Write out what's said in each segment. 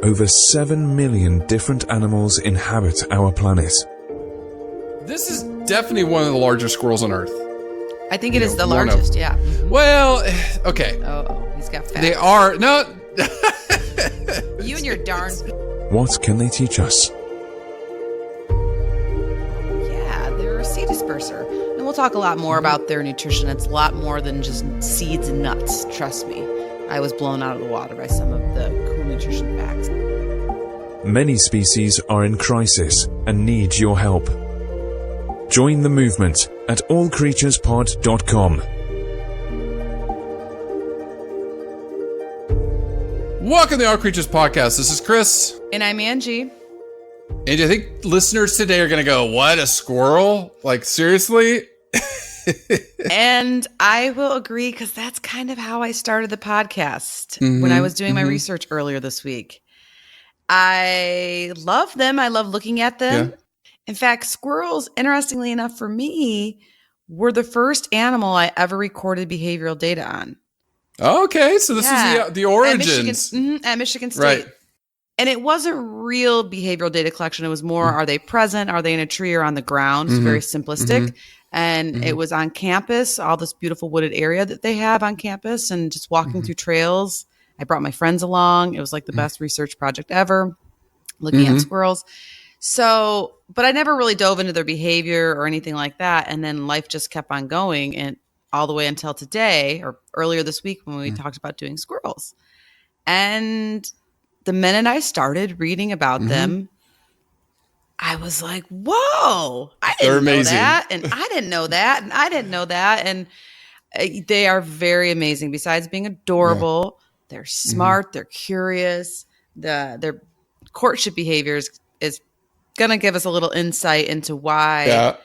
Over 7 million different animals inhabit our planet. This is definitely one of the larger squirrels on Earth. I think it is the largest, yeah. Well, okay. Oh, he's got fat. They are, no. You and your darn... What can they teach us? Yeah, they're a seed disperser. And we'll talk a lot more about their nutrition. It's a lot more than just seeds and nuts, trust me. I was blown out of the water by some of the cool nutrition facts. Many species are in crisis and need your help. Join the movement at allcreaturespod.com. Welcome to the All Creatures Podcast. This is Chris. And I'm Angie. Angie, I think listeners today are going to go, what, a squirrel? Like, seriously? And I will agree, because that's kind of how I started the podcast when I was doing my research earlier this week. I love them. I love looking at them. Yeah. In fact, squirrels, interestingly enough for me, were the first animal I ever recorded behavioral data on. Okay, so this is the origins. At Michigan State. Right. And it wasn't real behavioral data collection. It was more, are they present? Are they in a tree or on the ground? It's very simplistic. And it was on campus, all this beautiful wooded area that they have on campus, and just walking through trails. I brought my friends along. It was like the best research project ever, looking at squirrels. So, but I never really dove into their behavior or anything like that. And then life just kept on going, and all the way until today, or earlier this week when we talked about doing squirrels. And the minute I started reading about them, I was like, whoa, I didn't know that. And I didn't know that. And I didn't know that. And they are very amazing. Besides being adorable, they're smart, they're curious. Their courtship behavior is going to give us a little insight into why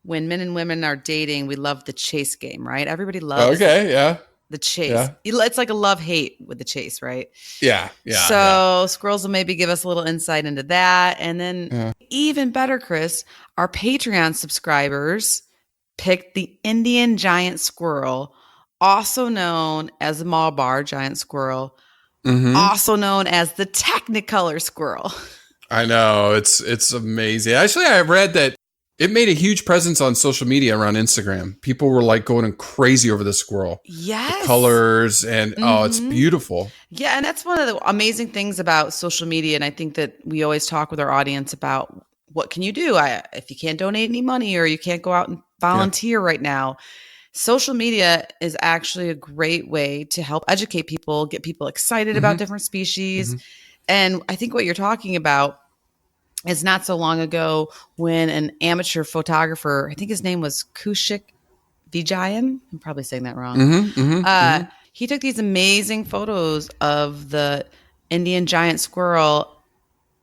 when men and women are dating, we love the chase game, right? Everybody loves the chase. Yeah. It's like a love-hate with the chase, right? Yeah. So squirrels will maybe give us a little insight into that. And then even better, Chris, our Patreon subscribers picked the Indian Giant Squirrel, also known as the Malabar Giant Squirrel, also known as the Technicolor Squirrel. I know. It's amazing. Actually, I read that it made a huge presence on social media around Instagram. People were like going crazy over the squirrel. Yes. The colors and it's beautiful. Yeah. And that's one of the amazing things about social media. And I think that we always talk with our audience about what can you do if you can't donate any money or you can't go out and volunteer right now. Social media is actually a great way to help educate people, get people excited about different species. And I think what you're talking about is not so long ago when an amateur photographer, I think his name was Kushik Vijayan, I'm probably saying that wrong. He took these amazing photos of the Indian giant squirrel,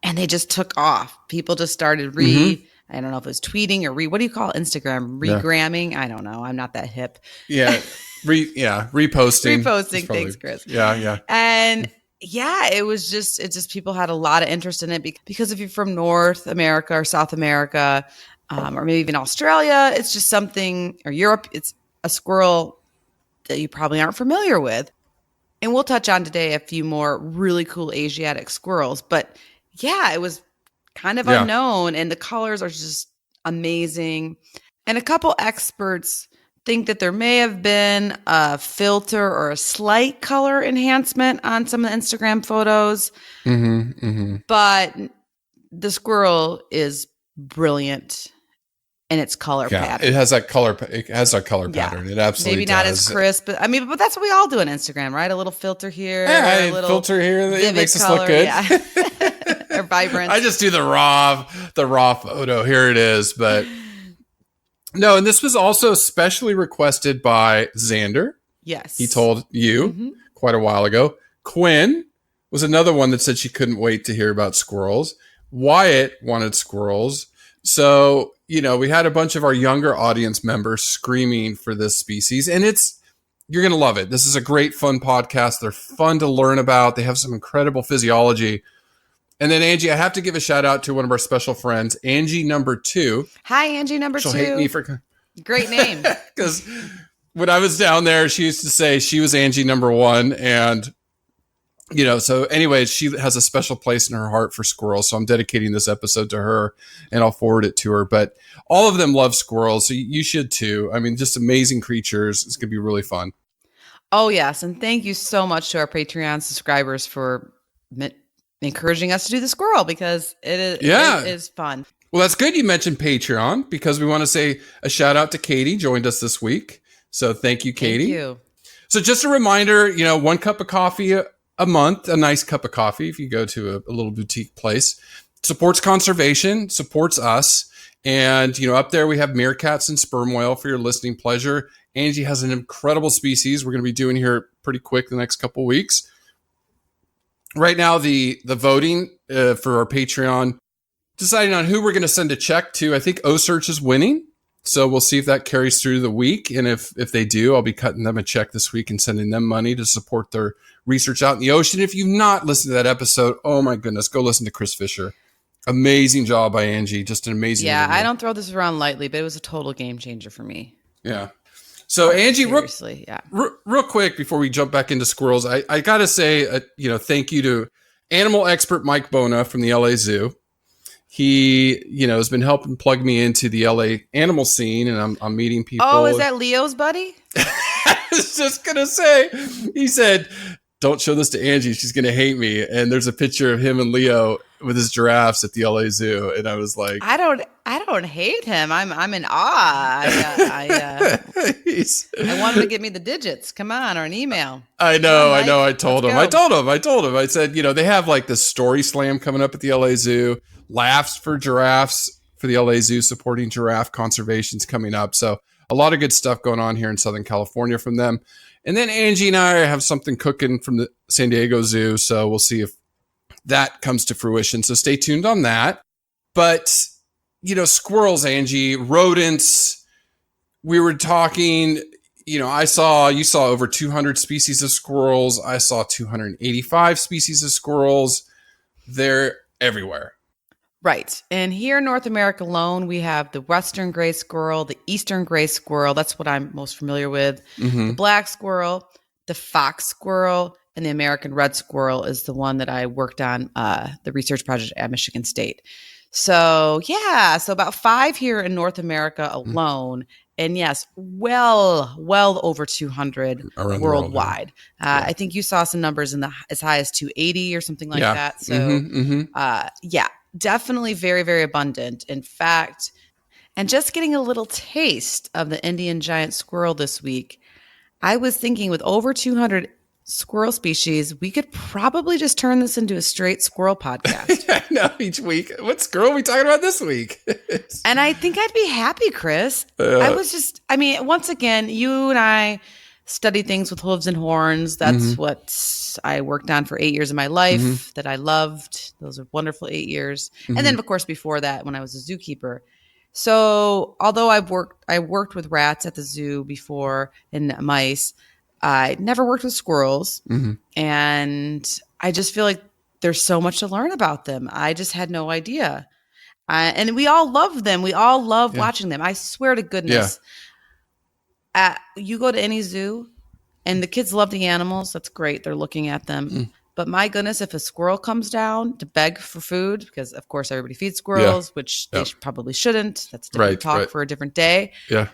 and they just took off. People just started I don't know if it was tweeting or what do you call it? Instagram? Regramming? I don't know. I'm not that hip. Yeah. Reposting. Reposting. Thanks, Chris. Yeah. And it's just people had a lot of interest in it because if you're from North America or South America, or maybe even Australia, it's just something, or Europe, it's a squirrel that you probably aren't familiar with. And we'll touch on today a few more really cool Asiatic squirrels. But it was kind of unknown, and the colors are just amazing. And a couple experts think that there may have been a filter or a slight color enhancement on some of the Instagram photos. But the squirrel is brilliant in its color pattern. It has that color. It has that color pattern. It absolutely maybe not as crisp, but but that's what we all do on Instagram, right? A little filter here, a little filter here. It makes us color, look good. Or vibrant. I just do the raw photo. Here it is, but. No, and this was also specially requested by Xander. Yes. He told you quite a while ago. Quinn was another one that said she couldn't wait to hear about squirrels. Wyatt wanted squirrels. So, we had a bunch of our younger audience members screaming for this species, and you're going to love it. This is a great, fun podcast. They're fun to learn about. They have some incredible physiology. And then, Angie, I have to give a shout out to one of our special friends, Angie number 2. Hi, Angie number 2. She'll hate me for... Great name. Because when I was down there, she used to say she was Angie number 1. And So anyways, she has a special place in her heart for squirrels. So I'm dedicating this episode to her, and I'll forward it to her. But all of them love squirrels. So you should too. I mean, just amazing creatures. It's going to be really fun. Oh, yes. And thank you so much to our Patreon subscribers for encouraging us to do the squirrel, because it is fun. Well, that's good you mentioned Patreon, because we want to say a shout out to Katie, joined us this week. So thank you, Katie. Thank you. So just a reminder, 1 cup of coffee a month, a nice cup of coffee, if you go to a little boutique place, supports conservation, supports us. And, up there we have meerkats and sperm whale for your listening pleasure. Angie has an incredible species we're going to be doing here pretty quick the next couple weeks. Right now, the voting for our Patreon, deciding on who we're going to send a check to. I think OSearch is winning. So we'll see if that carries through the week. And if they do, I'll be cutting them a check this week and sending them money to support their research out in the ocean. If you've not listened to that episode, oh my goodness, go listen to Chris Fisher. Amazing job by Angie. Just an amazing interview. I don't throw this around lightly, but it was a total game changer for me. Yeah. So Angie, seriously, real quick before we jump back into squirrels, I got to say, thank you to animal expert Mike Bona from the LA Zoo. He, has been helping plug me into the LA animal scene, and I'm meeting people. Oh, is that Leo's buddy? I was just going to say, he said, don't show this to Angie. She's going to hate me. And there's a picture of him and Leo with his giraffes at the LA Zoo. And I was like, I don't hate him. I'm in awe. I want him to give me the digits. Come on, or an email. I know. I told him. I said, they have like this story slam coming up at the LA Zoo. Laughs for giraffes for the LA Zoo, supporting giraffe conservation's coming up. So a lot of good stuff going on here in Southern California from them. And then Angie and I have something cooking from the San Diego Zoo. So we'll see if that comes to fruition. So stay tuned on that. But, squirrels, Angie, rodents, we were talking, you saw over 200 species of squirrels. I saw 285 species of squirrels. They're everywhere. Right. And here in North America alone, we have the western gray squirrel, the eastern gray squirrel. That's what I'm most familiar with. Mm-hmm. The black squirrel, the fox squirrel, and the American red squirrel is the one that I worked on, the research project at Michigan State. So, so about 5 here in North America alone. Mm-hmm. And yes, well over 200 around worldwide. I think you saw some numbers in as high as 280 or something like that. So, definitely very, very abundant. In fact, and just getting a little taste of the Indian giant squirrel this week, I was thinking with over 200 squirrel species, we could probably just turn this into a straight squirrel podcast. I know, each week. What squirrel are we talking about this week? And I think I'd be happy, Chris. Once again, you and I study things with hooves and horns. That's what I worked on for 8 years of my life that I loved. Those are wonderful 8 years. And then, of course, before that, when I was a zookeeper. So although I worked with rats at the zoo before and mice, I never worked with squirrels. And I just feel like there's so much to learn about them. I just had no idea. And we all love them. We all love watching them. I swear to goodness. You go to any zoo and the kids love the animals. That's great. They're looking at them. But my goodness, if a squirrel comes down to beg for food, because of course everybody feeds squirrels, which they probably shouldn't. That's different talk for a different day. Yeah.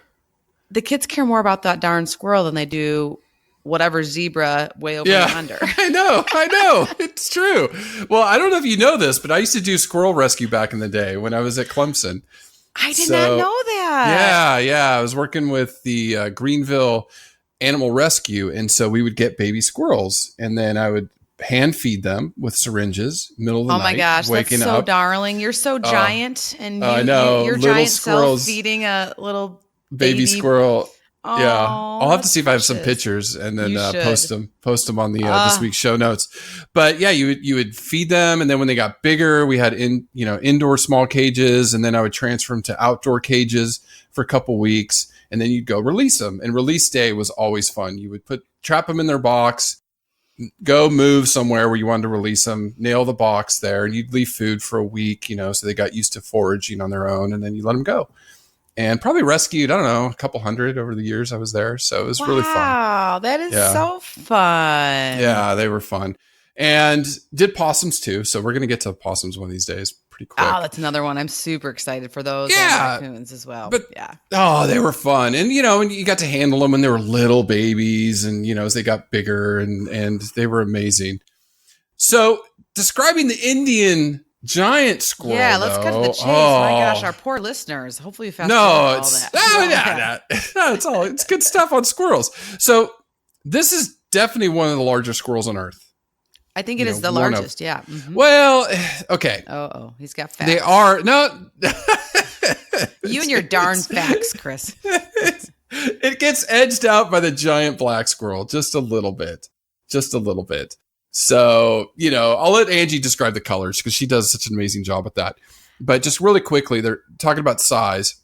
The kids care more about that darn squirrel than they do whatever zebra way over yonder. I know. It's true. Well, I don't know if you know this, but I used to do squirrel rescue back in the day when I was at Clemson. I did not know that. Yeah. I was working with the Greenville Animal Rescue. And so we would get baby squirrels and then I would hand feed them with syringes, middle of the night. Oh my gosh, that's so darling. You're so giant. And I know. You're little giant squirrels, self feeding a little baby squirrel. Oh, yeah, I'll have to see if I have some pictures and then post them on the this week's show notes. But yeah, you would feed them, and then when they got bigger, we had indoor small cages, and then I would transfer them to outdoor cages for a couple weeks, and then you'd go release them. And release day was always fun. You would trap them in their box, go move somewhere where you wanted to release them, nail the box there, and you'd leave food for a week, so they got used to foraging on their own, and then you let them go. And probably rescued, I don't know, a couple hundred over the years I was there. So it was really fun. Wow, that is so fun. Yeah, they were fun. And did possums too. So we're going to get to possums one of these days pretty quick. Oh, that's another one. I'm super excited for those. Yeah. And raccoons as well. But, yeah. Oh, they were fun. And, and you got to handle them when they were little babies and, as they got bigger and they were amazing. So describing the Indian giant squirrel. Yeah, let's cut to the chase. My gosh, our poor listeners. Hopefully you fast No, it's all that. It's good stuff on squirrels. So this is definitely one of the larger squirrels on Earth. I think it is the largest. Yeah. Mm-hmm. Well, okay. Oh, he's got facts. They are no. You and your darn facts, Chris. It gets edged out by the giant black squirrel just a little bit. So, I'll let Angie describe the colors because she does such an amazing job with that. But just really quickly, they're talking about size.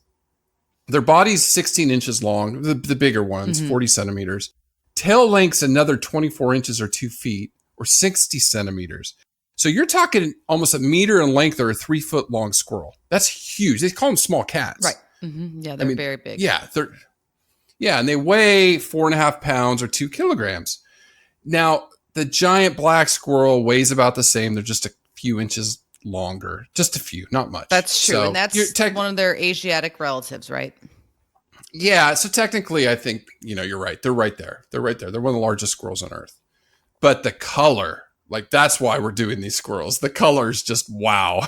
Their body's 16 inches long, the bigger ones, 40 centimeters. Tail length's another 24 inches or 2 feet or 60 centimeters. So you're talking almost a meter in length or a 3 foot long squirrel. That's huge. They call them small cats. Right. Mm-hmm. Yeah, they're very big. Yeah. And they weigh 4.5 pounds or 2 kilograms. Now, the giant black squirrel weighs about the same. They're just a few inches longer. Just a few, not much. That's true. So and that's one of their Asiatic relatives, right? Yeah. So technically, I think, you're right. They're right there. They're one of the largest squirrels on Earth. But the color, that's why we're doing these squirrels. The color's just wow.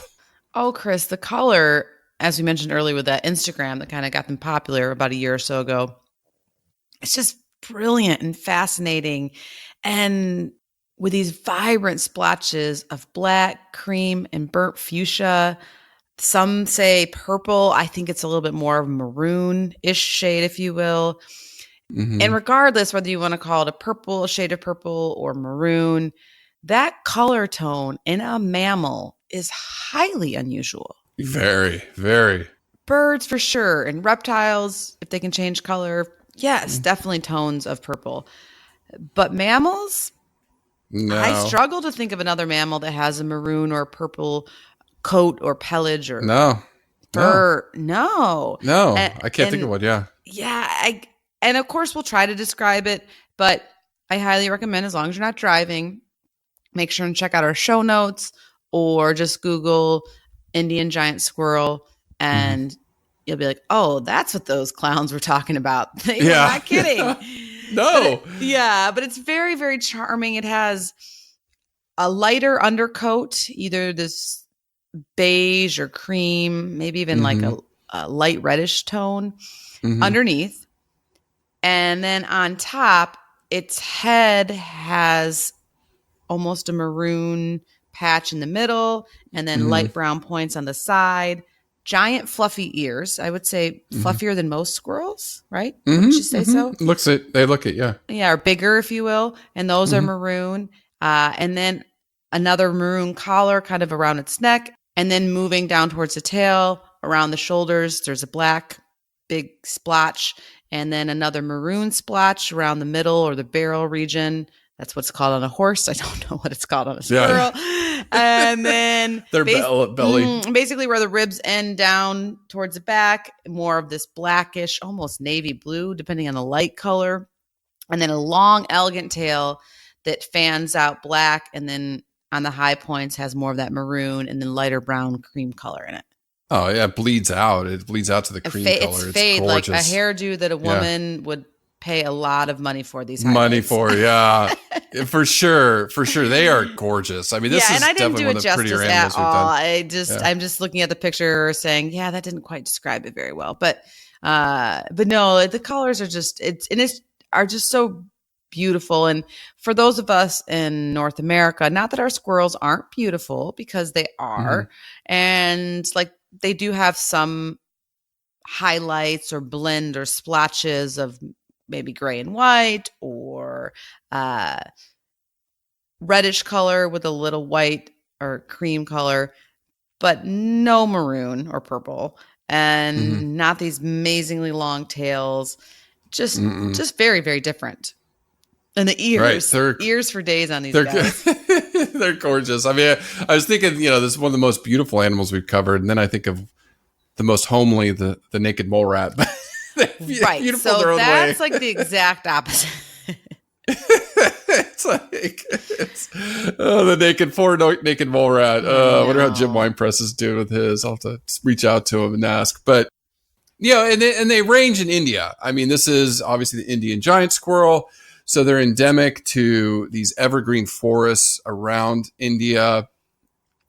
Oh, Chris, the color, as we mentioned earlier with that Instagram that kind of got them popular about a year or so ago, it's just brilliant and fascinating. And with these vibrant splotches of black, cream, and burnt fuchsia, some say purple. I think it's a little bit more of a maroon-ish shade, if you will. Mm-hmm. And regardless whether you want to call it a shade of purple or maroon, that color tone in a mammal is highly unusual. Very, very. Birds for sure. And reptiles, if they can change color, yes, definitely tones of purple. But mammals, no. I struggle to think of another mammal that has a maroon or purple coat or pelage or fur. No. I can't think of one. Yeah. Yeah. And of course, we'll try to describe it, but I highly recommend, as long as you're not driving, make sure and check out our show notes or just Google Indian Giant Squirrel and you'll be like, oh, that's what those clowns were talking about. They were not kidding. No. But it's very, very charming. It has a lighter undercoat, either this beige or cream, maybe even like a light reddish tone underneath. And then on top, its head has almost a maroon patch in the middle and then light brown points on the side. Giant fluffy ears. I would say fluffier than most squirrels, right? Would you say so? They look it, yeah. Yeah, or bigger, if you will. And those are maroon. And then another maroon collar kind of around its neck. And then moving down towards the tail, around the shoulders, there's a black big splotch. And then another maroon splotch around the middle or the barrel region. That's what's called on a horse. I don't know what it's called on a squirrel. Yeah. And then their belly. Basically where the ribs end down towards the back, more of this blackish, almost navy blue, depending on the light color. And then a long, elegant tail that fans out black. And then on the high points has more of that maroon and then lighter brown cream color in it. Oh, yeah. It bleeds out. It bleeds out to the cream color. It's fade, gorgeous. Like a hairdo that a woman would pay a lot of money for these highlights. For sure. They are gorgeous. I mean, this is definitely one of the prettier animals we've done. I'm just looking at the picture saying, that didn't quite describe it very well. But no, the colors are just are just so beautiful. And for those of us in North America, not that our squirrels aren't beautiful, because they are, and they do have some highlights or blend or splotches of maybe gray and white or reddish color with a little white or cream color, but no maroon or purple, and not these amazingly long tails. Just very, very different. And the ears, ears for days on these guys. They're gorgeous. I mean, I was thinking, this is one of the most beautiful animals we've covered. And then I think of the most homely, the naked mole rat. Right. So that's like the exact opposite. The naked mole rat. I wonder how Jim Winepress is doing with his. I'll have to reach out to him and ask. But and they range in India. I mean, this is obviously the Indian giant squirrel. So they're endemic to these evergreen forests around India.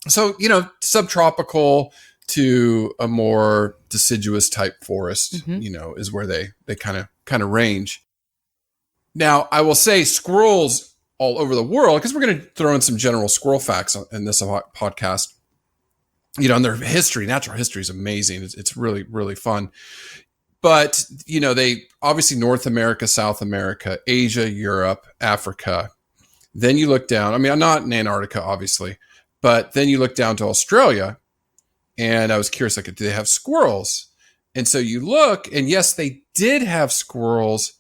So, subtropical to a more deciduous type forest, is where they kind of range. Now, I will say squirrels all over the world, because we're going to throw in some general squirrel facts in this podcast. And their history, natural history is amazing. It's really, really fun. But, they obviously North America, South America, Asia, Europe, Africa. Then you look down. I mean, I'm not in Antarctica, obviously, but then you look down to Australia. And I was curious, do they have squirrels? And so you look, and yes, they did have squirrels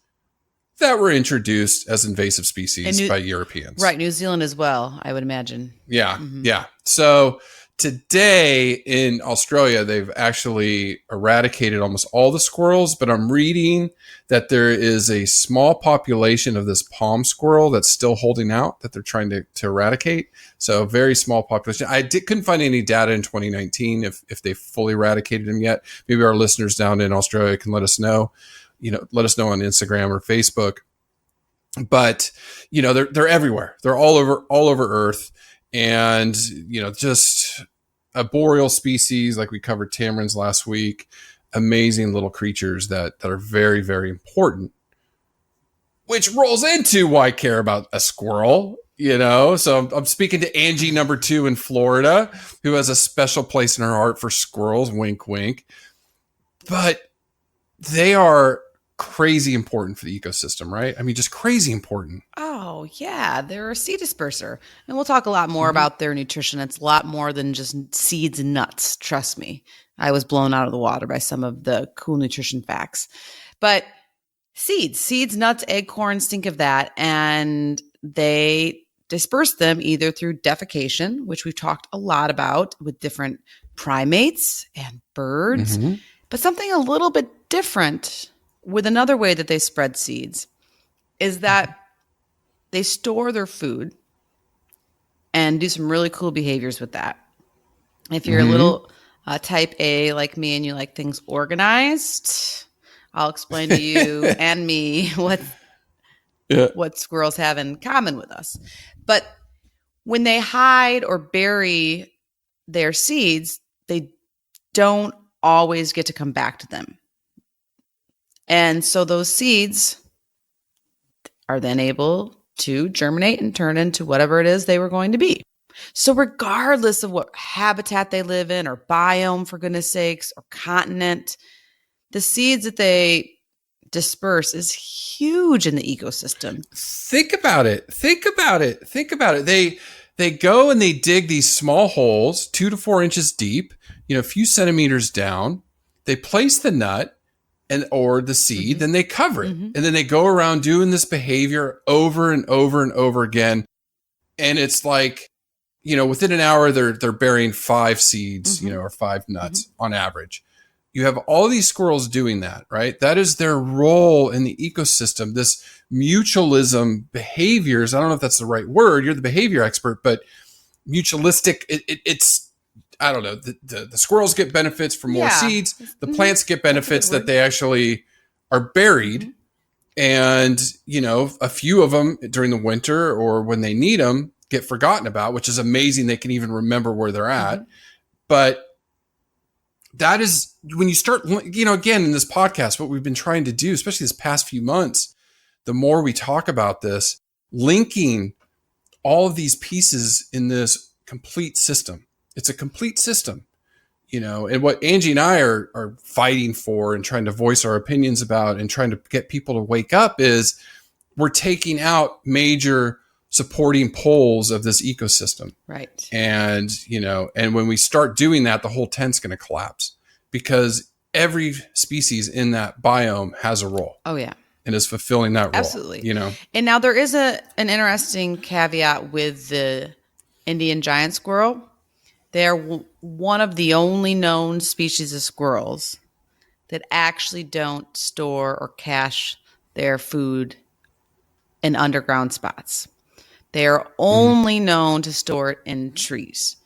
that were introduced as invasive species by Europeans. Right, New Zealand as well, I would imagine. Yeah, yeah. So today in Australia, they've actually eradicated almost all the squirrels, but I'm reading that there is a small population of this palm squirrel that's still holding out that they're trying to eradicate. So very small population. Couldn't find any data in 2019 if they fully eradicated them yet. Maybe our listeners down in Australia can let us know. Let us know on Instagram or Facebook. But they're everywhere. They're all over Earth. And, just a boreal species, like we covered tamarins last week, amazing little creatures that are very, very important, which rolls into why I care about a squirrel, So I'm speaking to Angie number 2 in Florida, who has a special place in her heart for squirrels, wink, wink. But they are crazy important for the ecosystem, right? I mean, just crazy important. Oh, yeah. They're a seed disperser. And we'll talk a lot more about their nutrition. It's a lot more than just seeds and nuts. Trust me. I was blown out of the water by some of the cool nutrition facts. But seeds, nuts, acorns, think of that. And they disperse them either through defecation, which we've talked a lot about with different primates and birds, but something a little bit different with another way that they spread seeds is that they store their food and do some really cool behaviors with that. If you're a little type A like me and you like things organized, I'll explain to you and me what squirrels have in common with us. But when they hide or bury their seeds, they don't always get to come back to them. And so those seeds are then able to germinate and turn into whatever it is they were going to be. So regardless of what habitat they live in or biome, for goodness sakes, or continent, the seeds that they disperse is huge in the ecosystem. Think about it. They go and they dig these small holes, 2 to 4 inches deep, a few centimeters down. They place the nut or the seed, then they cover it. And then they go around doing this behavior over and over and over again. And it's like, within an hour, they're burying 5 seeds, or 5 nuts on average. You have all these squirrels doing that, right? That is their role in the ecosystem. This mutualism behaviors. I don't know if that's the right word. You're the behavior expert, but mutualistic, it's, I don't know. The squirrels get benefits from more seeds. The plants get benefits that they actually are buried. And, a few of them during the winter or when they need them get forgotten about, which is amazing. They can even remember where they're at. But that is when you start, again, in this podcast, what we've been trying to do, especially this past few months, the more we talk about this, linking all of these pieces in this complete system. It's a complete system, and what Angie and I are fighting for and trying to voice our opinions about and trying to get people to wake up is we're taking out major supporting poles of this ecosystem. Right. And, and when we start doing that, the whole tent's going to collapse because every species in that biome has a role. Oh, yeah. And is fulfilling that role. Absolutely. And now there is an interesting caveat with the Indian giant squirrel. They're one of the only known species of squirrels that actually don't store or cache their food in underground spots. They are only known to store it in trees.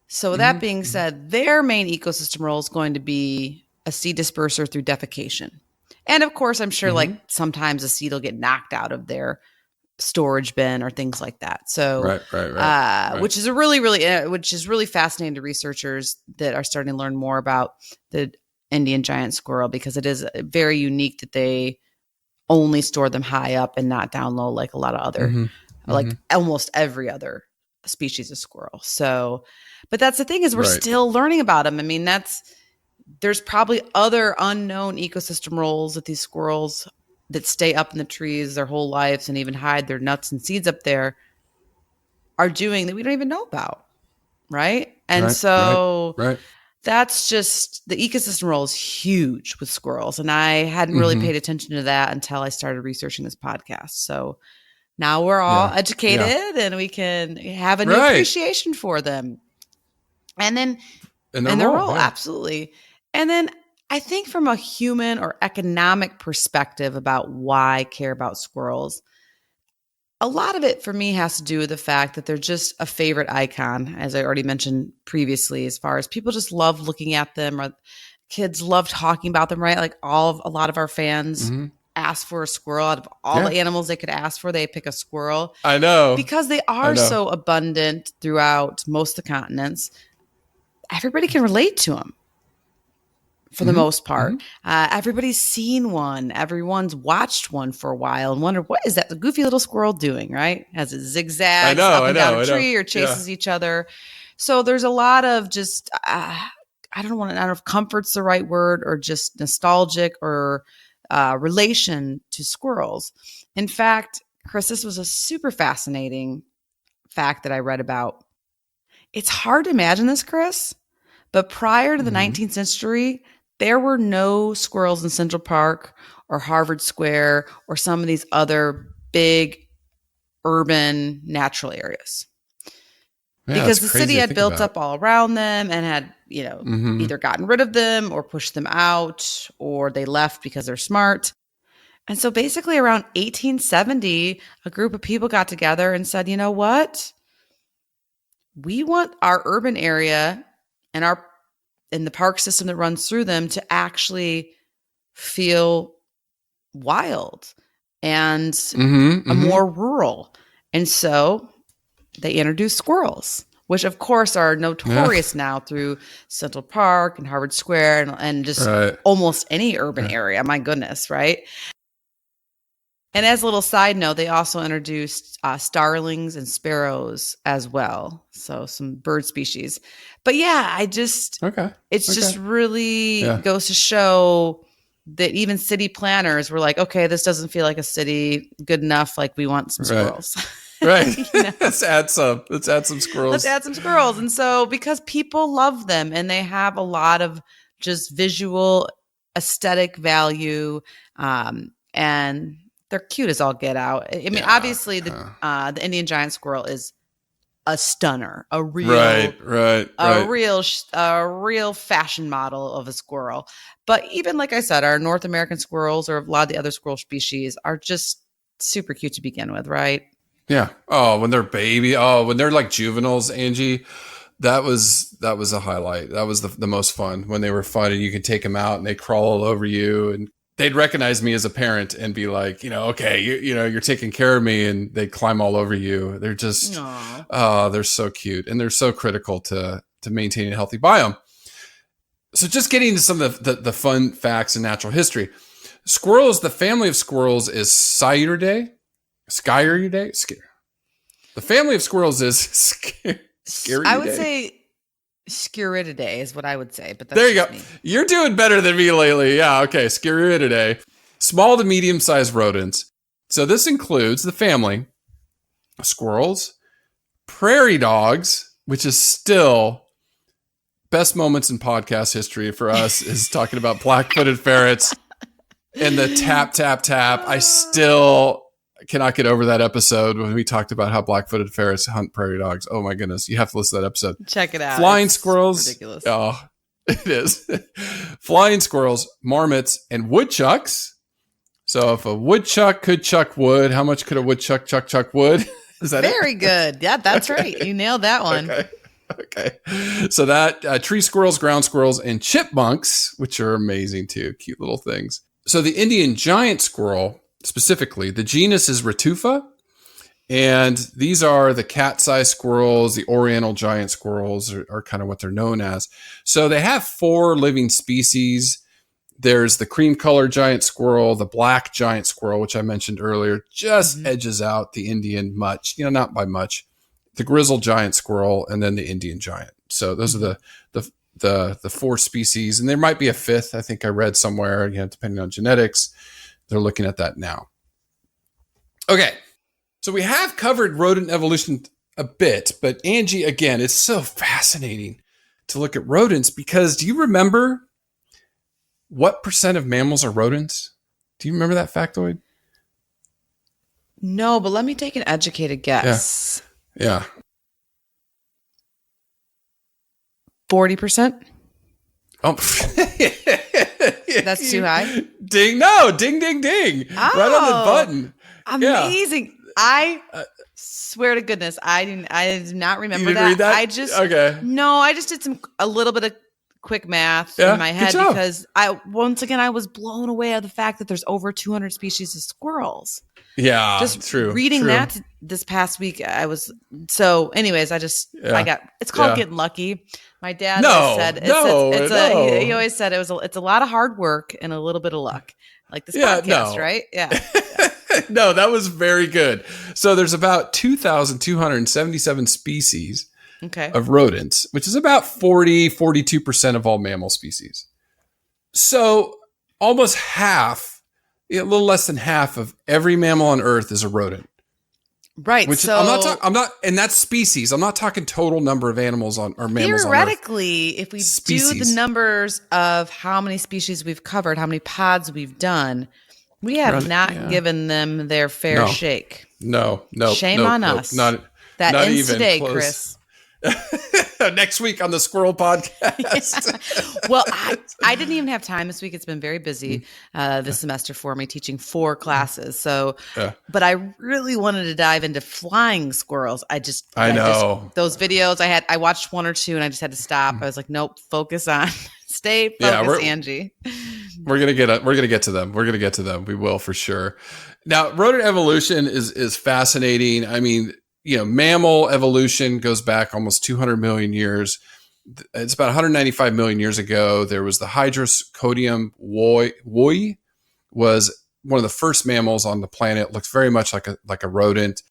So that being said, their main ecosystem role is going to be a seed disperser through defecation. And of course, I'm sure like sometimes a seed will get knocked out of their storage bin or things like that. So, which is really fascinating to researchers that are starting to learn more about the Indian giant squirrel, because it is very unique that they only store them high up and not down low like a lot of other, like almost every other species of squirrel. So, but that's the thing, is we're still learning about them. I mean, there's probably other unknown ecosystem roles that these squirrels that stay up in the trees their whole lives and even hide their nuts and seeds up there are doing that we don't even know about. Right. And that's just, the ecosystem role is huge with squirrels. And I hadn't really paid attention to that until I started researching this podcast. So now we're all educated and we can have a new appreciation for them. And then their role. Absolutely. And then I think from a human or economic perspective about why I care about squirrels, a lot of it for me has to do with the fact that they're just a favorite icon, as I already mentioned previously, as far as people just love looking at them, or kids love talking about them, right? Like a lot of our fans ask for a squirrel. Out of all the animals they could ask for, they pick a squirrel. I know. Because they are so abundant throughout most of the continents. Everybody can relate to them. For the most part, everybody's seen one. Everyone's watched one for a while and wondered, what is that the goofy little squirrel doing, right? As it zigzags up and down a tree or chases each other. So there's a lot of just, I don't know if comfort's the right word, or just nostalgic or relation to squirrels. In fact, Chris, this was a super fascinating fact that I read about. It's hard to imagine this, Chris, but prior to the 19th century, there were no squirrels in Central Park or Harvard Square or some of these other big urban natural areas. Yeah, because the city had built up all around them and had, either gotten rid of them or pushed them out, or they left because they're smart. And so basically around 1870, a group of people got together and said, you know what? We want our urban area and the park system that runs through them to actually feel wild and more rural. And so they introduced squirrels, which of course are notorious now through Central Park and Harvard Square and just almost any urban area. My goodness, right? And as a little side note, they also introduced starlings and sparrows as well. So some bird species. But yeah, just really goes to show that even city planners were like, okay, this doesn't feel like a city good enough. Like, we want some squirrels. Right. Let's add some squirrels. And so because people love them and they have a lot of just visual aesthetic value, and they're cute as all get out. I mean, obviously the Indian giant squirrel is a stunner, a real fashion model of a squirrel. But even like I said, our North American squirrels or a lot of the other squirrel species are just super cute to begin with, right? Yeah. Oh, when they're when they're like juveniles, Angie, that was a highlight. That was the most fun, when they were fun and you could take them out and they crawl all over you, and they'd recognize me as a parent and be like, okay, you're taking care of me, and they climb all over you. They're just, they're so cute, and they're so critical to maintaining a healthy biome. So just getting into some of the fun facts in natural history. Squirrels, the family of squirrels is Sciuridae. The family of squirrels is Sciuridae. I would say Sciuridae is what I would say, but that's there you go. Me. You're doing better than me lately. Yeah, okay. Sciuridae, small to medium-sized rodents. So this includes the family of squirrels, prairie dogs, which is still best moments in podcast history for us is talking about black-footed ferrets and the tap, tap, tap. I still cannot get over that episode when we talked about how black-footed ferrets hunt prairie dogs. Oh my goodness. You have to listen to that episode. Check it out. Flying squirrels. Ridiculous. Oh, it is. Flying squirrels, marmots, and woodchucks. So if a woodchuck could chuck wood, how much could a woodchuck chuck wood? Is that Very good. Yeah, that's right. You nailed that one. Okay. So that tree squirrels, ground squirrels, and chipmunks, which are amazing too, cute little things. So the Indian giant squirrel, specifically, the genus is Ratufa. And these are the cat-sized squirrels. The Oriental giant squirrels are kind of what they're known as. So they have 4 living species. There's the cream-colored giant squirrel, the black giant squirrel, which I mentioned earlier, just edges out the Indian much, not by much. The grizzled giant squirrel, and then the Indian giant. So those are the 4 species, and there might be a 5th. I think I read somewhere, depending on genetics. They're looking at that now. Okay. So we have covered rodent evolution a bit, but Angie, again, it's so fascinating to look at rodents because do you remember what % of mammals are rodents? Do you remember that factoid? No, but let me take an educated guess. Yeah. 40%? Oh, That's too high? Ding. No, ding, ding, ding. Oh, right on the button. Amazing. Yeah. I swear to goodness, I did not remember you didn't read that. I just did a little bit of quick math in my head because I was blown away at the fact that there's over 200 species of squirrels. Yeah, just true. Reading that this past week, I was so. Anyways, it's called getting lucky. My dad said he always said it's a lot of hard work and a little bit of luck, like this podcast, right? Yeah. No, that was very good. So there's about 2,277 species of rodents, which is about 42% of all mammal species. So almost half, a little less than half of every mammal on Earth is a rodent. Right. Which so I'm not, and that's species. I'm not talking total number of animals or mammals on Earth. Theoretically, if we do the numbers of how many species we've covered, how many pods we've done, we have not given them their fair shake. No. Shame on us. Not ends even today, close. Chris. Next week on the Squirrel Podcast. Yeah. Well, I didn't even have time this week. It's been very busy this semester for me, teaching 4 classes. So, but I really wanted to dive into flying squirrels. I know those videos I watched 1 or 2 and I just had to stop. I was like, nope, focus on. Stay focused, Angie. We're gonna get to them. We're gonna get to them. We will for sure. Now, rodent evolution is fascinating. I mean, mammal evolution goes back almost 200 million years. It's about 195 million years ago. There was the Hydroscodium woi was one of the first mammals on the planet. Looks very much like a rodent.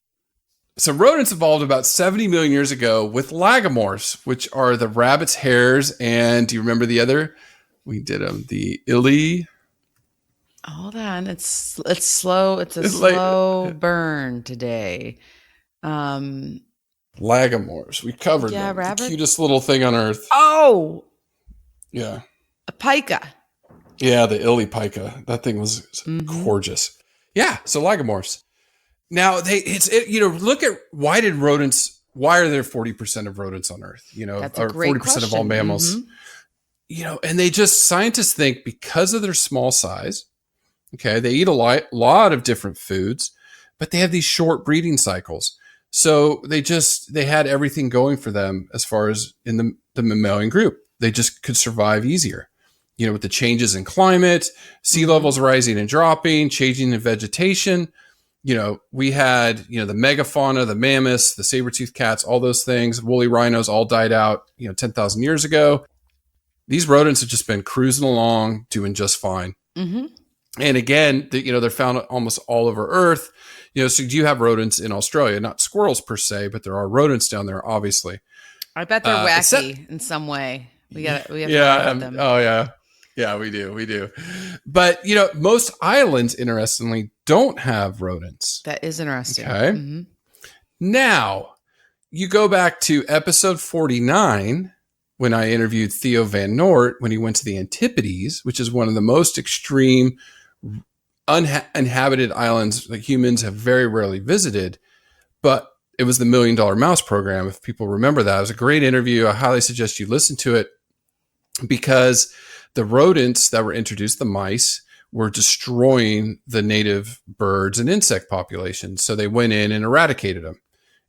So rodents evolved about 70 million years ago with lagomorphs, which are the rabbits, hares, and do you remember the other? We did them. The illy. Hold on, it's slow. It's a slow burn today. Lagomorphs. We covered them. Rabbit. The cutest little thing on Earth. Oh, yeah. A pica. Yeah, the illy pica. That thing was gorgeous. Yeah. So lagomorphs. Now look at why are there 40% of rodents on Earth? That's a or great 40% question. of all mammals. And scientists think because of their small size, they eat a lot of different foods, but they have these short breeding cycles. So they had everything going for them as far as in the mammalian group. They just could survive easier. With the changes in climate, sea levels rising and dropping, changing in vegetation. We had, the megafauna, the mammoths, the saber-toothed cats, all those things, woolly rhinos all died out, 10,000 years ago. These rodents have just been cruising along, doing just fine. Mm-hmm. And again, they're found almost all over Earth. So you have rodents in Australia, not squirrels per se, but there are rodents down there, obviously. I bet they're wacky in some way. We have to learn about them. Oh yeah. Yeah, we do. But, most islands, interestingly, don't have rodents. That is interesting. Okay. Mm-hmm. Now, you go back to episode 49, when I interviewed Theo Van Noort, when he went to the Antipodes, which is one of the most extreme uninhabited islands that humans have very rarely visited. But it was the $1 Million Mouse program, if people remember that. It was a great interview. I highly suggest you listen to it because the rodents that were introduced, the mice, were destroying the native birds and insect populations. So they went in and eradicated them.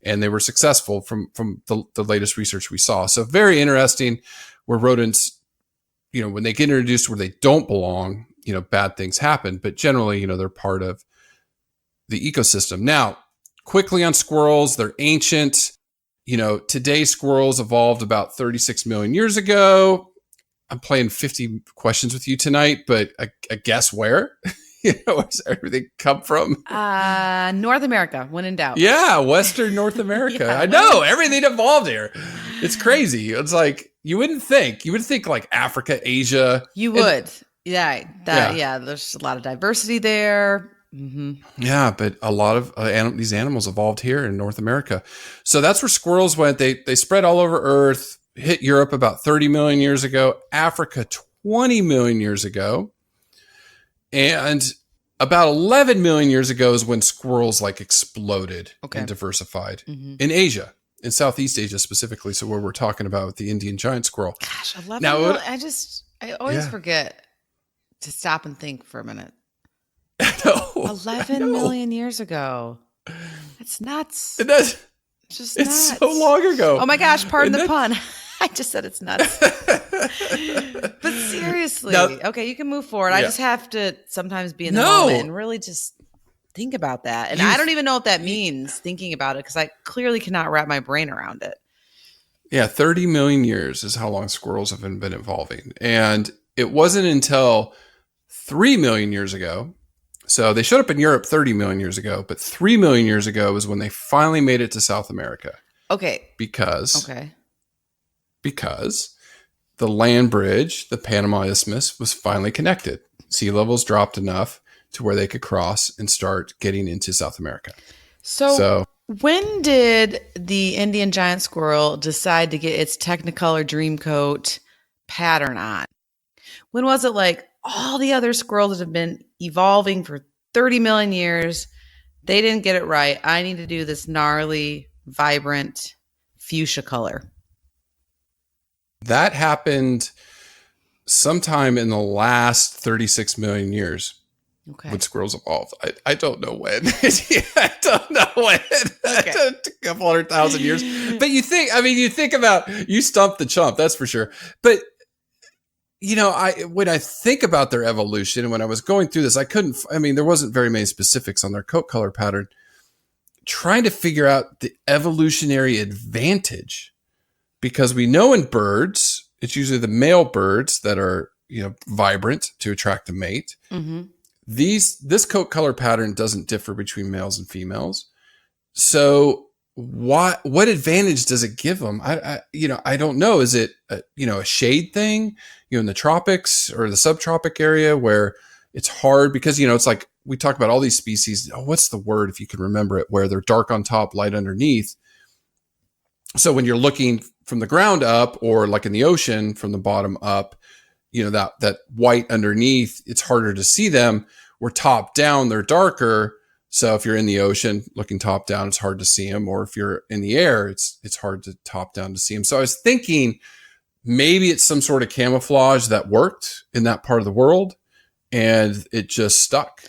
and they were successful from the latest research we saw. So very interesting where rodents, when they get introduced where they don't belong, bad things happen, but generally, they're part of the ecosystem. Now, quickly on squirrels, they're ancient. Today squirrels evolved about 36 million years ago. I'm playing 50 questions with you tonight, but I guess where? Where's everything come from? North America, when in doubt. Yeah, Western North America. I know, everything evolved here. It's crazy. It's like, you would think like Africa, Asia. You would. There's a lot of diversity there. Mm-hmm. Yeah, but a lot of these animals evolved here in North America. So that's where squirrels went. They spread all over Earth, hit Europe about 30 million years ago, Africa 20 million years ago. And about 11 million years ago is when squirrels exploded and diversified in Asia, in Southeast Asia specifically. So where we're talking about with the Indian giant squirrel. Gosh, 11 million. I always forget to stop and think for a minute. 11 million years ago. That's nuts. It's nuts. So long ago. Oh my gosh, pardon the pun. I just said it's nuts. But seriously, okay, you can move forward. I just have to sometimes be in the moment and really just think about that. And I don't even know what that means, thinking about it, because I clearly cannot wrap my brain around it. Yeah, 30 million years is how long squirrels have been evolving. And it wasn't until 3 million years ago. So they showed up in Europe 30 million years ago, but 3 million years ago is when they finally made it to South America. Okay. Because the land bridge, the Panama Isthmus, was finally connected. Sea levels dropped enough to where they could cross and start getting into South America. So when did the Indian giant squirrel decide to get its Technicolor Dreamcoat pattern on? When was it all the other squirrels that have been evolving for 30 million years, they didn't get it right. I need to do this gnarly, vibrant fuchsia color. That happened sometime in the last 36 million years when squirrels evolved. I don't know when. I don't know when. A couple 100,000 years. But you think about, you stumped the chump, that's for sure. But when I think about their evolution, and when I was going through this, there wasn't very many specifics on their coat color pattern, trying to figure out the evolutionary advantage, because we know in birds, it's usually the male birds that are, vibrant to attract a mate. Mm-hmm. This coat color pattern doesn't differ between males and females. So what advantage does it give them? I don't know. Is it a shade thing, in the tropics or the subtropic area where it's hard because, it's like we talk about all these species. Oh, what's the word, if you can remember it, where they're dark on top, light underneath. So when you're looking from the ground up, or like in the ocean from the bottom up, that white underneath, it's harder to see them. Where top down, they're darker. So if you're in the ocean looking top down, it's hard to see them. Or if you're in the air, it's hard to top down to see them. So I was thinking maybe it's some sort of camouflage that worked in that part of the world and it just stuck.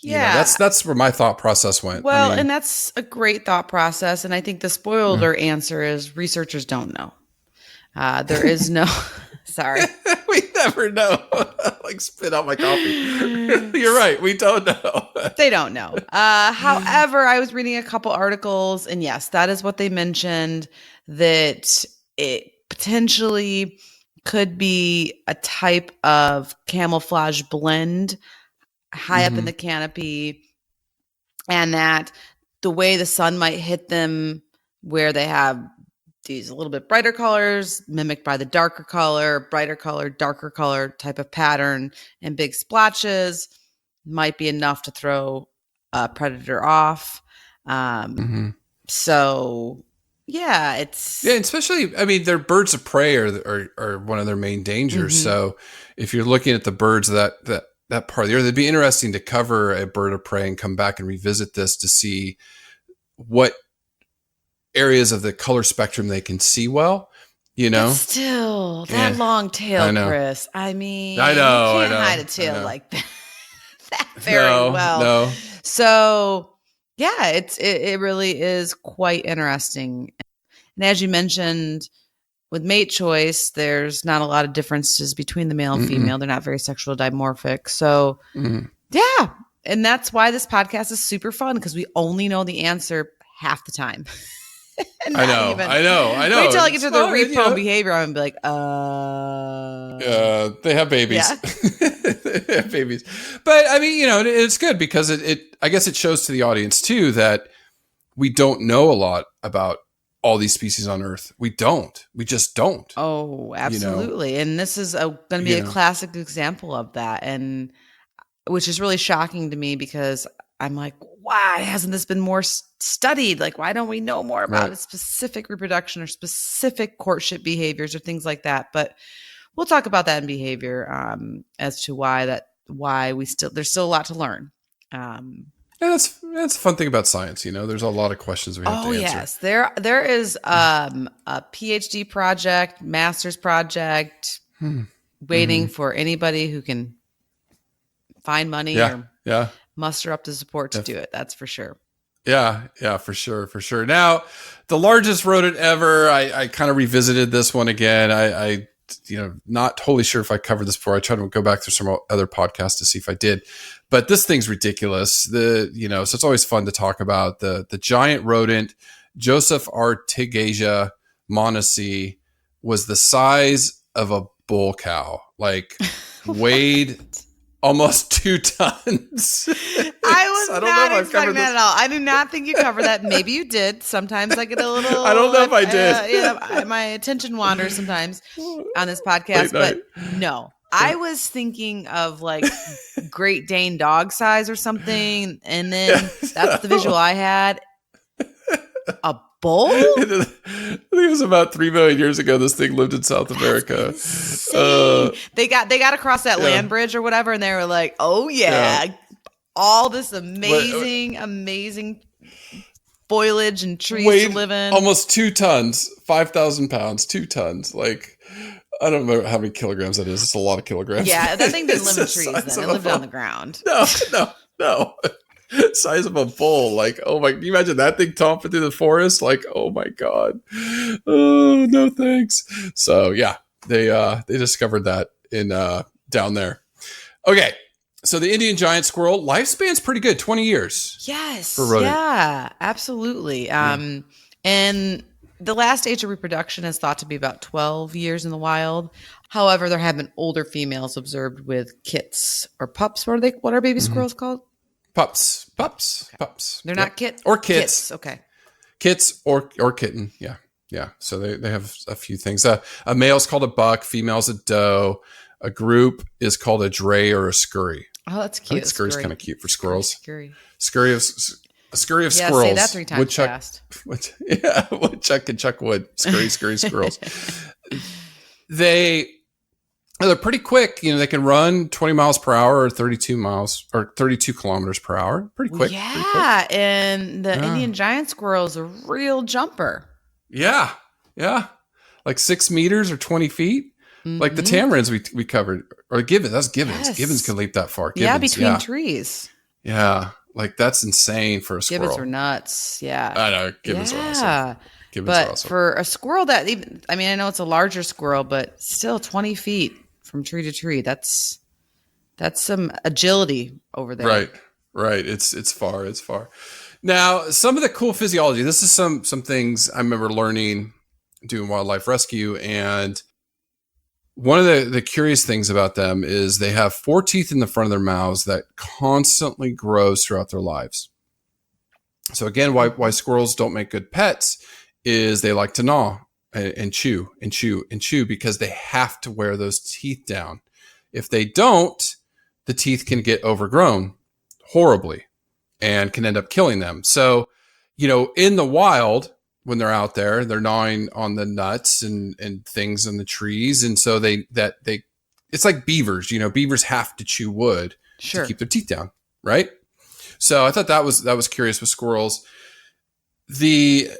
Yeah. That's where my thought process went. Well, and that's a great thought process. And I think the spoiler answer is researchers don't know. There is no, sorry. We never know. Spit out my coffee. You're right. We don't know. They don't know. However, I was reading a couple articles, and yes, that is what they mentioned, that it potentially could be a type of camouflage blend high up in the canopy, and that the way the sun might hit them, where they have these a little bit brighter colors mimicked by the darker color, brighter color, darker color type of pattern and big splotches, might be enough to throw a predator off. So yeah, especially, they're birds of prey are one of their main dangers. Mm-hmm. So if you're looking at the birds that part of the year, it'd be interesting to cover a bird of prey and come back and revisit this to see what areas of the color spectrum they can see well, But still, that long tail, Chris. I know. You can't hide a tail like that very well. No. So Yeah, it really is quite interesting. And as you mentioned, with mate choice, there's not a lot of differences between the male and female. They're not very sexual dimorphic. So, yeah. And that's why this podcast is super fun, because we only know the answer half the time. I know. Wait till I get to the repo behavior. I'm gonna be like, they have babies. Yeah. They have babies. But I mean, it's good because I guess it shows to the audience too that we don't know a lot about all these species on Earth. We just don't. Oh, absolutely. And this is going to be a classic example of that. And which is really shocking to me, because I'm like, why hasn't this been more studied? Like, why don't we know more about specific reproduction or specific courtship behaviors or things like that? But we'll talk about that in behavior as to why there's still a lot to learn. And that's a fun thing about science. There's a lot of questions we have to answer. Oh, yes. There is a PhD project, master's project, waiting for anybody who can find money or muster up the support to do it. That's for sure. Yeah, for sure. Now, the largest rodent ever, I kind of revisited this one again. I not totally sure if I covered this before. I tried to go back through some other podcasts to see if I did. But this thing's ridiculous. So it's always fun to talk about the giant rodent. Joseph Artigasia monaci was the size of a bull cow, like weighed almost 2 tons. I was not expecting that at all. I do not think you covered that. Maybe you did. Sometimes I get a little. I don't know if I did. My attention wanders sometimes on this podcast, but no. I was thinking of like Great Dane dog size or something, and then that's the visual I had. A bull? I think it was about 3 million years ago. This thing lived in South America. They got across that land bridge or whatever, and they were like, "Oh yeah, all this amazing foliage and trees to live in." Almost 2 tons, 5,000 pounds, 2 tons. Like, I don't know how many kilograms that is. It's a lot of kilograms. Yeah, that thing didn't live in trees then. It lived on the ground. No. Size of a bull. Like, oh my, can you imagine that thing stomping through the forest? Like, oh my God. Oh, no thanks. So yeah, they discovered that in down there. Okay. So the Indian giant squirrel, lifespan's pretty good, 20 years. Yes. For rodent. Yeah, absolutely. And the last age of reproduction is thought to be about 12 years in the wild. However, there have been older females observed with kits or pups. What are baby squirrels called? Pups. They're not kits or kits. Okay. Kits or kitten. Yeah. So they have a few things. A male's called a buck, female's a doe. A group is called a dray or a scurry. Oh, that's cute. I think scurry's kind of cute for squirrels. Scurry. A scurry of yeah, squirrels. Say that 3 times woodchuck, fast. Woodchuck and chuck wood. Scurry squirrels. They're pretty quick. They can run 20 miles per hour or 32 kilometers per hour. Pretty quick. Yeah. Pretty quick. And the Indian giant squirrel is a real jumper. Yeah. Like 6 meters or 20 feet. Like the tamarins we covered. Or gibbons. That's gibbons. Yes. Gibbons can leap that far. Gibbons, between trees. Yeah. Like that's insane for a squirrel. Gibbons are nuts. Yeah. I know. Gibbons are awesome. But for a squirrel I know it's a larger squirrel, but still 20 feet from tree to tree. That's some agility over there. Right. It's far. Now, some of the cool physiology. This is some things I remember learning doing wildlife rescue, and one of the curious things about them is they have 4 teeth in the front of their mouths that constantly grows throughout their lives. So again, why squirrels don't make good pets is they like to gnaw and chew because they have to wear those teeth down. If they don't, the teeth can get overgrown horribly and can end up killing them. So, in the wild, when they're out there, they're gnawing on the nuts and things in the trees. And so it's like beavers, beavers have to chew wood to keep their teeth down. Right. So I thought that was curious with squirrels. The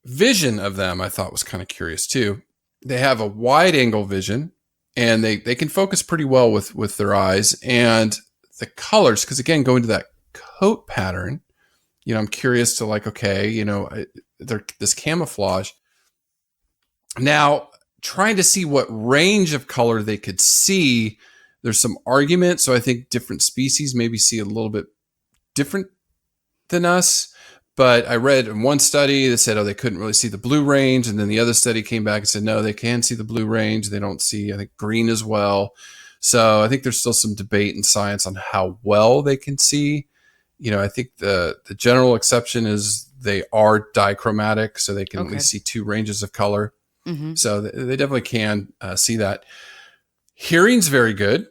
vision of them, I thought was kind of curious too. They have a wide angle vision and they can focus pretty well with their eyes, and the colors. 'Cause again, going to that coat pattern, I'm curious to like, okay, they're this camouflage. Now, trying to see what range of color they could see, there's some argument. So I think different species maybe see a little bit different than us. But I read in one study that said, they couldn't really see the blue range. And then the other study came back and said, no, they can see the blue range. They don't see, I think, green as well. So I think there's still some debate in science on how well they can see. I think the general exception is they are dichromatic, so they can at least see two ranges of color. Mm-hmm. So they definitely can see that. Hearing's very good.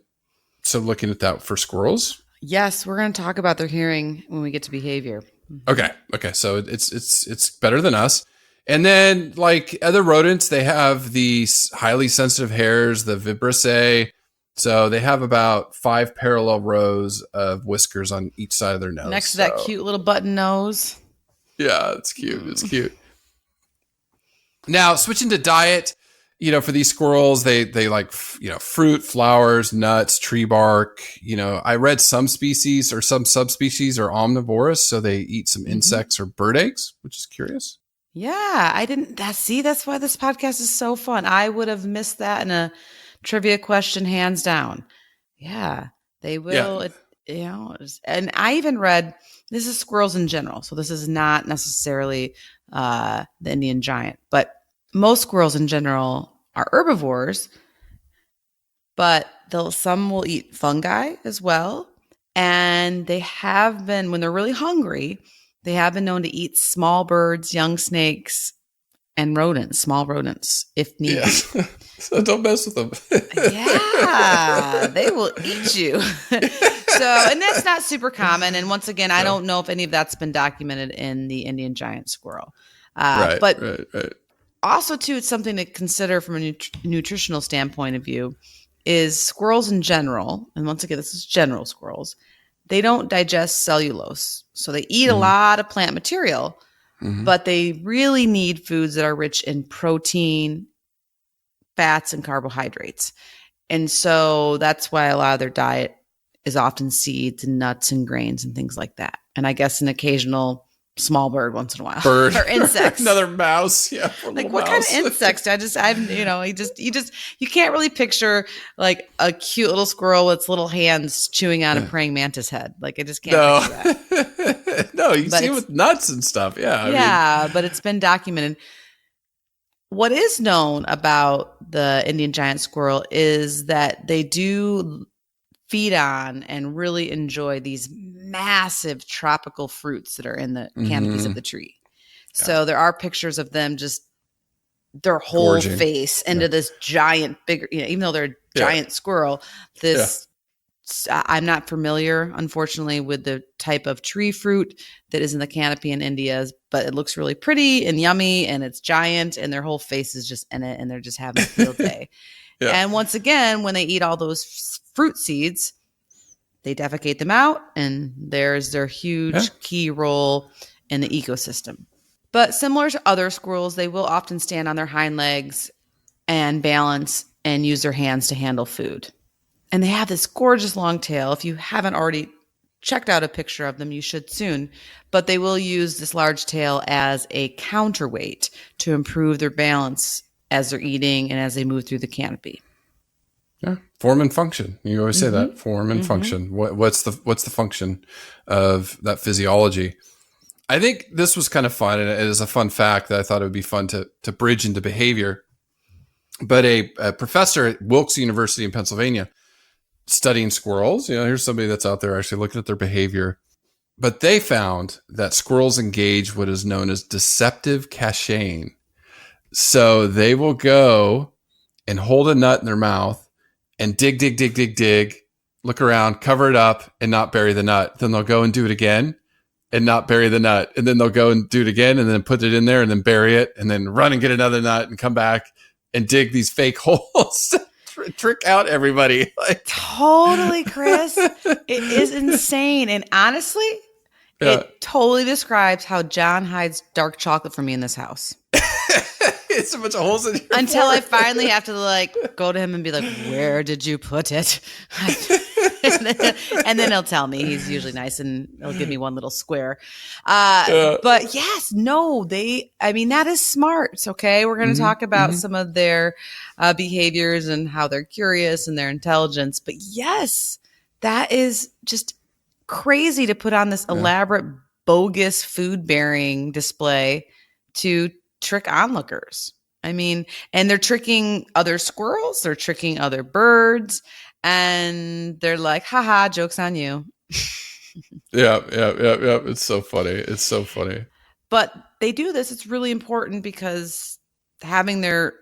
So looking at that for squirrels. Yes, we're going to talk about their hearing when we get to behavior. Okay. So it's better than us. And then like other rodents, they have these highly sensitive hairs, the vibrissae. So they have about 5 parallel rows of whiskers on each side of their nose. Next to that cute little button nose. Yeah, it's cute. It's cute. Now, switching to diet, for these squirrels, they like, fruit, flowers, nuts, tree bark. I read some species or some subspecies are omnivorous, so they eat some insects or bird eggs, which is curious. Yeah, I didn't. That's why this podcast is so fun. I would have missed that in a trivia question, hands down. Yeah, they will. Yeah. And I even read, this is squirrels in general, so this is not necessarily the Indian giant, but most squirrels in general are herbivores, but some will eat fungi as well. And they have been, when they're really hungry, they have been known to eat small birds, young snakes, and small rodents, if needed. Yeah. So don't mess with them. Yeah, they will eat you. And that's not super common. And once again, I don't know if any of that's been documented in the Indian giant squirrel. Right. Also, too, it's something to consider from a nutritional standpoint of view, is squirrels in general, and once again, this is general squirrels, they don't digest cellulose. So they eat a lot of plant material, but they really need foods that are rich in protein, fats, and carbohydrates. And so that's why a lot of their diet is often seeds and nuts and grains and things like that. And I guess an occasional small bird once in a while. Bird. Or insects. Another mouse. Yeah. Like what kind of insects? You can't really picture like a cute little squirrel with its little hands chewing on a praying mantis head. Like I just can't picture that. No, you see it with nuts and stuff. Yeah. But it's been documented. What is known about the Indian giant squirrel is that they do feed on and really enjoy these massive tropical fruits that are in the canopies of the tree. Yeah. So there are pictures of them just their whole gorging face into this giant, bigger, even though they're a giant squirrel, I'm not familiar, unfortunately, with the type of tree fruit that is in the canopy in India, but it looks really pretty and yummy and it's giant and their whole face is just in it and they're just having a field day. And once again, when they eat all those fruit seeds, they defecate them out and there's their huge key role in the ecosystem. But similar to other squirrels, they will often stand on their hind legs and balance and use their hands to handle food. And they have this gorgeous long tail. If you haven't already checked out a picture of them, you should soon. But they will use this large tail as a counterweight to improve their balance as they're eating and as they move through the canopy. Yeah, form and function. You always say that, form and function. What's the function of that physiology? I think this was kind of fun, and it is a fun fact that I thought it would be fun to bridge into behavior. But a professor at Wilkes University in Pennsylvania studying squirrels, here's somebody that's out there actually looking at their behavior. But they found that squirrels engage what is known as deceptive caching. So they will go and hold a nut in their mouth and dig, look around, cover it up, and not bury the nut. Then they'll go and do it again and not bury the nut. And then they'll go and do it again and then put it in there and then bury it and then run and get another nut and come back and dig these fake holes. Trick out everybody. Totally, Chris. It is insane. And honestly, it totally describes how John hides dark chocolate from me in this house. It's a bunch of holes in your until I finally have to go to him and be like, where did you put it? And then he'll tell me. He's usually nice and he'll give me one little square. Yeah. But yes, no, that is smart. Okay. We're going to talk about some of their behaviors and how they're curious and their intelligence. But yes, that is just crazy to put on this elaborate, bogus food bearing display to trick onlookers. I mean, and they're tricking other squirrels, they're tricking other birds, and they're like, haha, joke's on you. Yeah. It's so funny. It's so funny. But they do this. It's really important because having their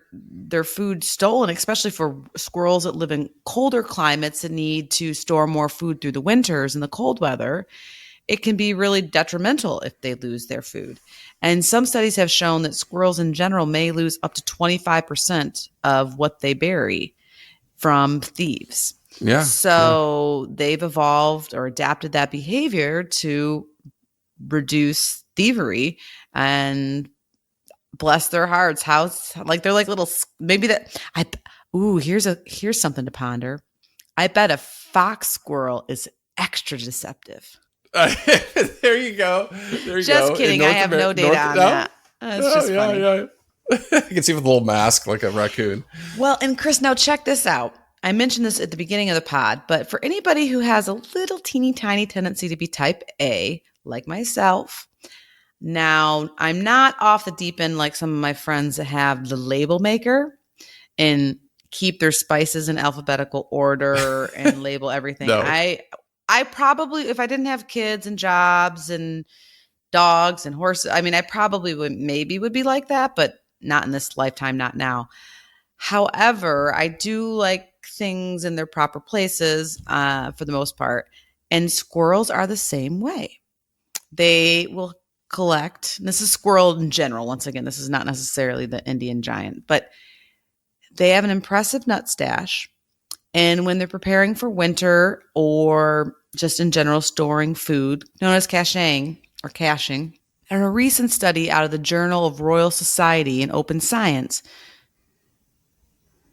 food stolen, especially for squirrels that live in colder climates and need to store more food through the winters and the cold weather, it can be really detrimental if they lose their food. And some studies have shown that squirrels in general may lose up to 25% of what they bury from thieves. Yeah. So they've evolved or adapted that behavior to reduce thievery, and bless their hearts. They're like little, maybe that here's something to ponder. I bet a fox squirrel is extra deceptive. There you go. Just kidding. I have no data on that. It's just funny. Yeah. I can see with a little mask like a raccoon. Well, and Chris, now check this out. I mentioned this at the beginning of the pod, but for anybody who has a little teeny tiny tendency to be type A, like myself, now I'm not off the deep end like some of my friends that have the label maker and keep their spices in alphabetical order and label everything. No. I probably, if I didn't have kids and jobs and dogs and horses, I probably would be like that, but not in this lifetime, not now. However, I do like things in their proper places for the most part. And squirrels are the same way. They will collect, and this is squirrel in general. Once again, this is not necessarily the Indian giant, but they have an impressive nut stash. And when they're preparing for winter or just in general storing food, known as caching, and a recent study out of the Journal of Royal Society in Open Science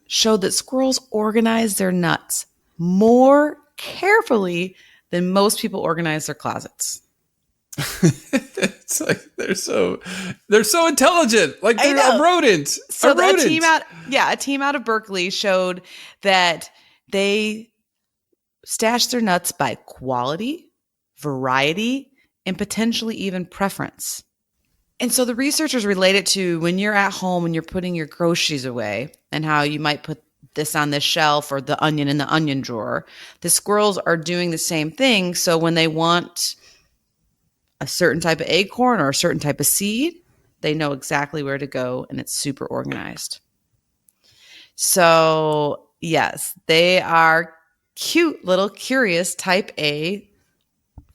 showed that squirrels organize their nuts more carefully than most people organize their closets. It's like they're so intelligent. Like they're a rodent. So a team out of Berkeley showed that they stash their nuts by quality, variety, and potentially even preference. And so the researchers relate it to when you're at home and you're putting your groceries away and how you might put this on this shelf or the onion in the onion drawer. The squirrels are doing the same thing. So when they want a certain type of acorn or a certain type of seed, they know exactly where to go, and it's super organized. So yes, they are cute little curious type A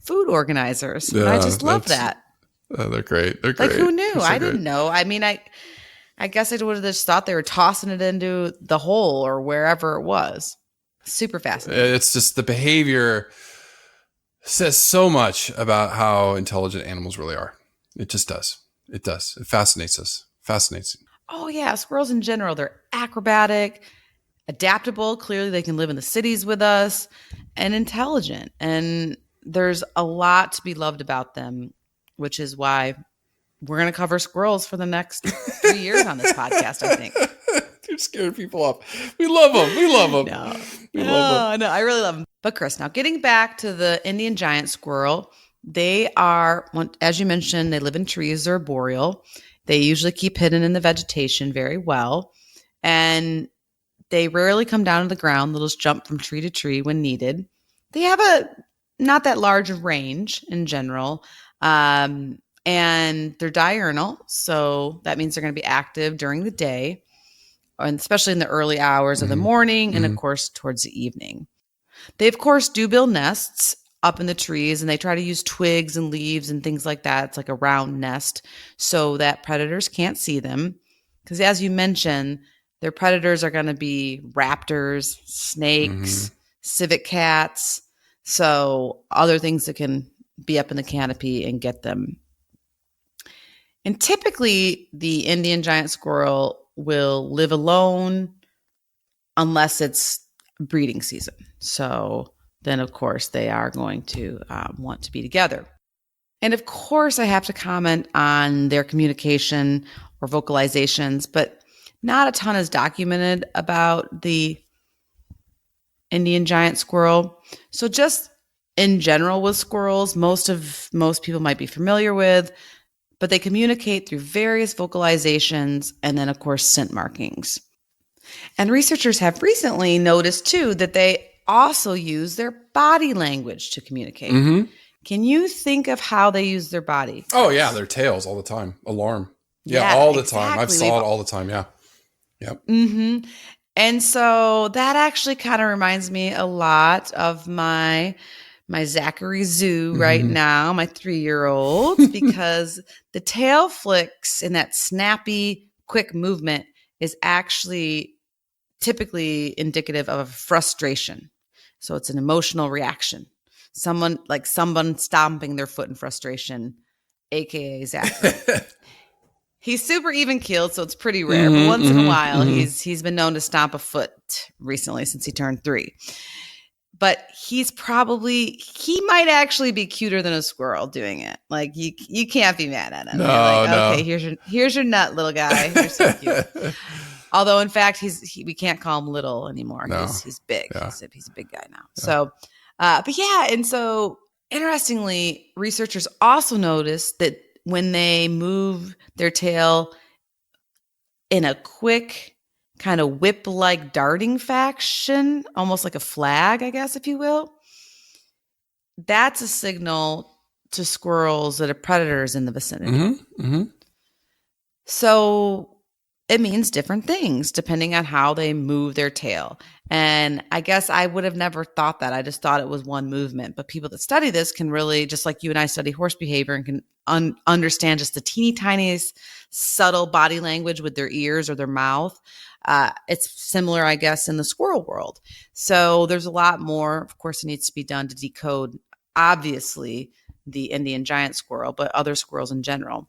food organizers. Yeah, I just love that. They're great. They're great. Like, who knew? So I didn't know. I guess I would have just thought they were tossing it into the hole or wherever it was. Super fascinating. It's just the behavior says so much about how intelligent animals really are. It just does. It does. It fascinates us. Fascinates. Oh yeah, squirrels in general, they're acrobatic, adaptable. Clearly they can live in the cities with us, and intelligent. And there's a lot to be loved about them, which is why we're going to cover squirrels for the next 3 years on this podcast, I think. You're scaring people off. We love them. We love them. No, I really love them. But Chris, now getting back to the Indian giant squirrel, they are, as you mentioned, they live in trees. They're arboreal. They usually keep hidden in the vegetation very well. And they rarely come down to the ground. They'll just jump from tree to tree when needed. They have a not that large range in general. And they're diurnal. So that means they're going to be active during the day, and especially in the early hours of the morning and, of course, towards the evening. They, of course, do build nests up in the trees, and they try to use twigs and leaves and things like that. It's like a round nest so that predators can't see them. Because as you mentioned, their predators are going to be raptors, snakes, civet cats, so other things that can be up in the canopy and get them. And typically, the Indian giant squirrel will live alone unless it's breeding season. So then of course they are going to want to be together. And of course I have to comment on their communication or vocalizations, but not a ton is documented about the Indian giant squirrel. So just in general with squirrels, most people might be familiar with, but they communicate through various vocalizations and then of course scent markings. And researchers have recently noticed too that they also use their body language to communicate. Mm-hmm. Can you think of how they use their body? Oh yeah, their tails all the time. Alarm. Yeah, all the time. I've saw it all the time. Yeah. Yep. Mm-hmm. And so that actually kind of reminds me a lot of my Zachary Zoo right now, my 3-year-old, because the tail flicks in that snappy, quick movement is actually typically indicative of frustration. So it's an emotional reaction. Someone stomping their foot in frustration, aka Zachary. He's super even keeled, so it's pretty rare. But once in a while, he's been known to stomp a foot recently since he turned 3. But he might actually be cuter than a squirrel doing it. Like you can't be mad at him. No, like, no. Okay, here's your nut, little guy. You're so cute. Although in fact, we can't call him little anymore. No. He's big. Yeah. He's a big guy now. Yeah. So, but yeah, and so interestingly, researchers also noticed that when they move their tail in a quick kind of whip-like darting fashion, almost like a flag, I guess, if you will, that's a signal to squirrels that a predator is in the vicinity. So it means different things depending on how they move their tail. And I guess I would have never thought that. I just thought it was one movement. But people that study this can really, just like you and I study horse behavior, and can understand just the teeny tiniest subtle body language with their ears or their mouth. It's similar, I guess, in the squirrel world. So there's a lot more, of course, it needs to be done to decode, obviously, the Indian giant squirrel, but other squirrels in general.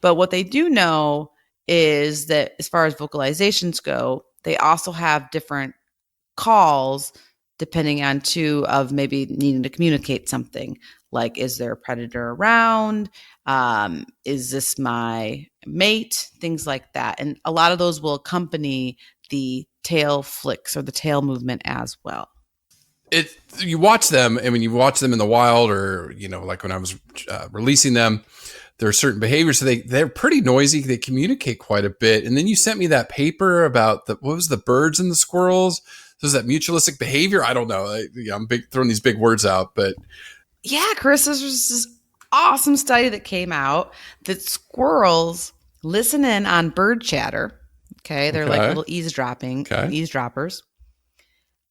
But what they do know is that as far as vocalizations go, they also have different calls depending on of maybe needing to communicate something, like, is there a predator around? Is this my mate? Things like that. And a lot of those will accompany the tail flicks or the tail movement as well. You watch them, I mean, you watch them in the wild, or, like when I was releasing them, there are certain behaviors. So they're pretty noisy. They communicate quite a bit. And then you sent me that paper about what was the birds and the squirrels? So is that mutualistic behavior? I don't know. I'm throwing these big words out, but. Yeah, Chris, this was this awesome study that came out that squirrels listen in on bird chatter. Okay. They're like little eavesdroppers.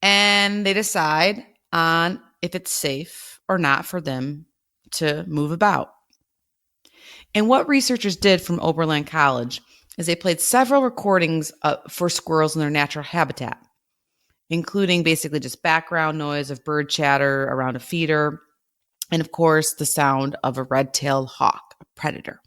And they decide on if it's safe or not for them to move about. And what researchers did from Oberlin College is they played several recordings for squirrels in their natural habitat, including basically just background noise of bird chatter around a feeder, and of course, the sound of a red-tailed hawk, a predator.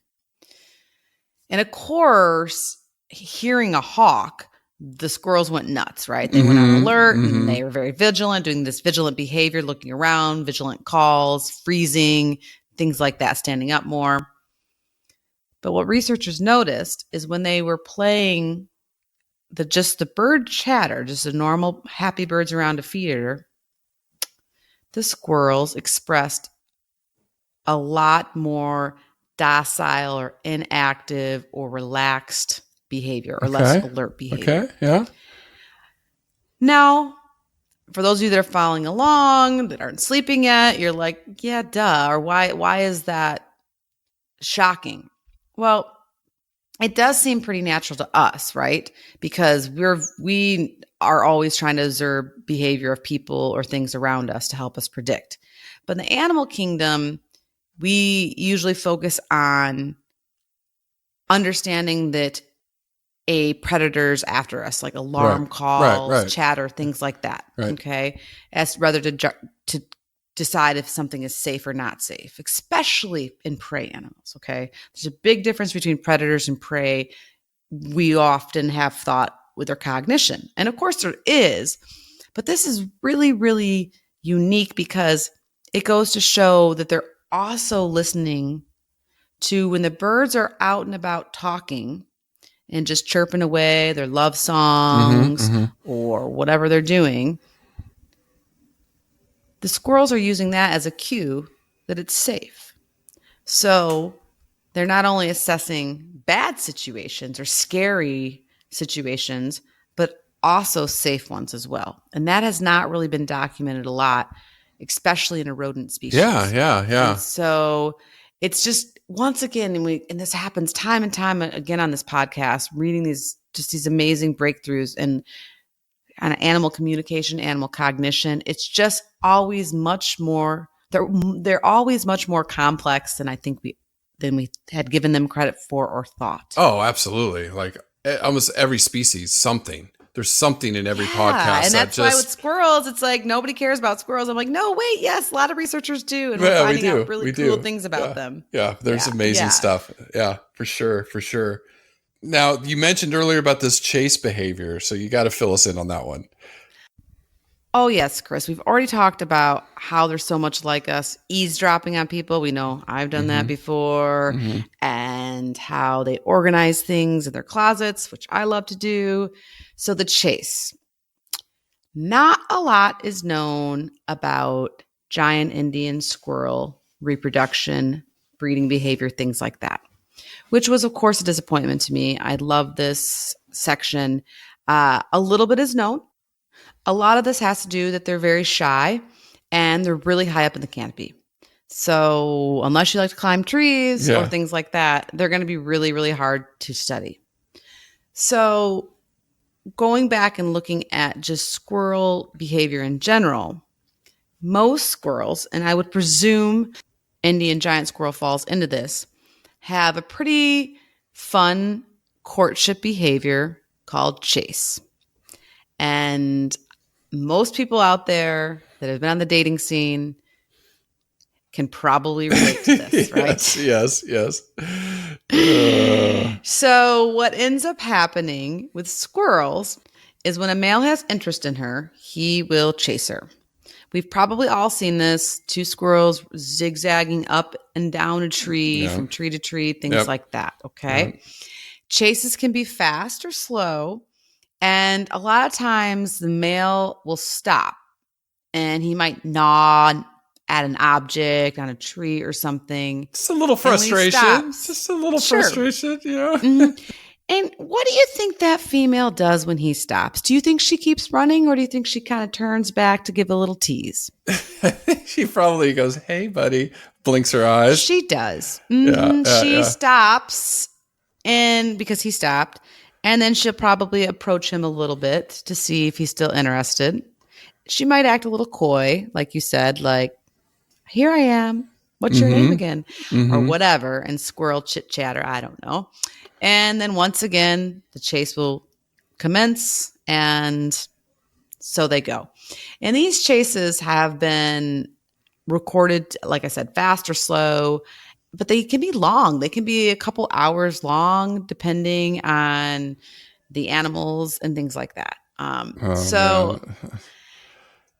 And of course, hearing a hawk, the squirrels went nuts, right? They went on alert, and they were very vigilant, doing this vigilant behavior, looking around, vigilant calls, freezing, things like that, standing up more. But what researchers noticed is when they were playing the bird chatter, just the normal happy birds around a feeder, the squirrels expressed a lot more docile or inactive or relaxed behavior, or less alert behavior. Okay, yeah. Now, for those of you that are following along, that aren't sleeping yet, you're like, yeah, duh, or why is that shocking? Well, it does seem pretty natural to us, right? Because we are always trying to observe behavior of people or things around us to help us predict. But in the animal kingdom, we usually focus on understanding that a predator's after us, like alarm calls, chatter, things like that. Okay, as rather to decide if something is safe or not safe, especially in prey animals. Okay, there's a big difference between predators and prey. We often have thought with our cognition, and of course there is, but this is really, really unique because it goes to show that they're also listening to when the birds are out and about talking and just chirping away their love songs or whatever they're doing. The squirrels are using that as a cue that it's safe. So they're not only assessing bad situations or scary situations, but also safe ones as well. And that has not really been documented a lot, especially in a rodent species. Yeah. And so it's just, once again, and this happens time and time again on this podcast, reading these amazing breakthroughs and animal communication, animal cognition. It's just always much more, they're always much more complex than I think we had given them credit for or thought. Oh, absolutely. Like almost every species, there's something in every podcast. And that's why with squirrels, it's like nobody cares about squirrels. I'm like, no, wait, yes, a lot of researchers do. And we're finding out really cool things about them. Yeah, there's amazing stuff. Yeah, for sure. Now, you mentioned earlier about this chase behavior, so you got to fill us in on that one. Oh, yes, Chris. We've already talked about how they're so much like us, eavesdropping on people. We know I've done that before. And how they organize things in their closets, which I love to do. So the chase. Not a lot is known about giant Indian squirrel reproduction, breeding behavior, things like that, which was, of course, a disappointment to me. I love this section. A little bit is known. A lot of this has to do that they're very shy and they're really high up in the canopy. So unless you like to climb trees or things like that, they're going to be really, really hard to study. So going back and looking at just squirrel behavior in general, most squirrels, and I would presume Indian giant squirrel falls into this, have a pretty fun courtship behavior called chase. And most people out there that have been on the dating scene can probably relate to this, right? Yes. So what ends up happening with squirrels is when a male has interest in her, he will chase her. We've probably all seen this, two squirrels zigzagging up and down a tree, from tree to tree, things like that, okay? Chases can be fast or slow, and a lot of times the male will stop, and he might gnaw at an object on a tree or something. Just a little frustration. Just a little frustration, And what do you think that female does when he stops? Do you think she keeps running, or do you think she kind of turns back to give a little tease? She probably goes, "Hey, buddy," blinks her eyes. She does. She stops, and because he stopped, and then she'll probably approach him a little bit to see if he's still interested. She might act a little coy, like you said, like, "Here I am. What's your name again?" Or whatever, and squirrel chit chatter. I don't know. And then once again, the chase will commence, and so they go. And these chases have been recorded, like I said, fast or slow, but they can be long. They can be a couple hours long, depending on the animals and things like that.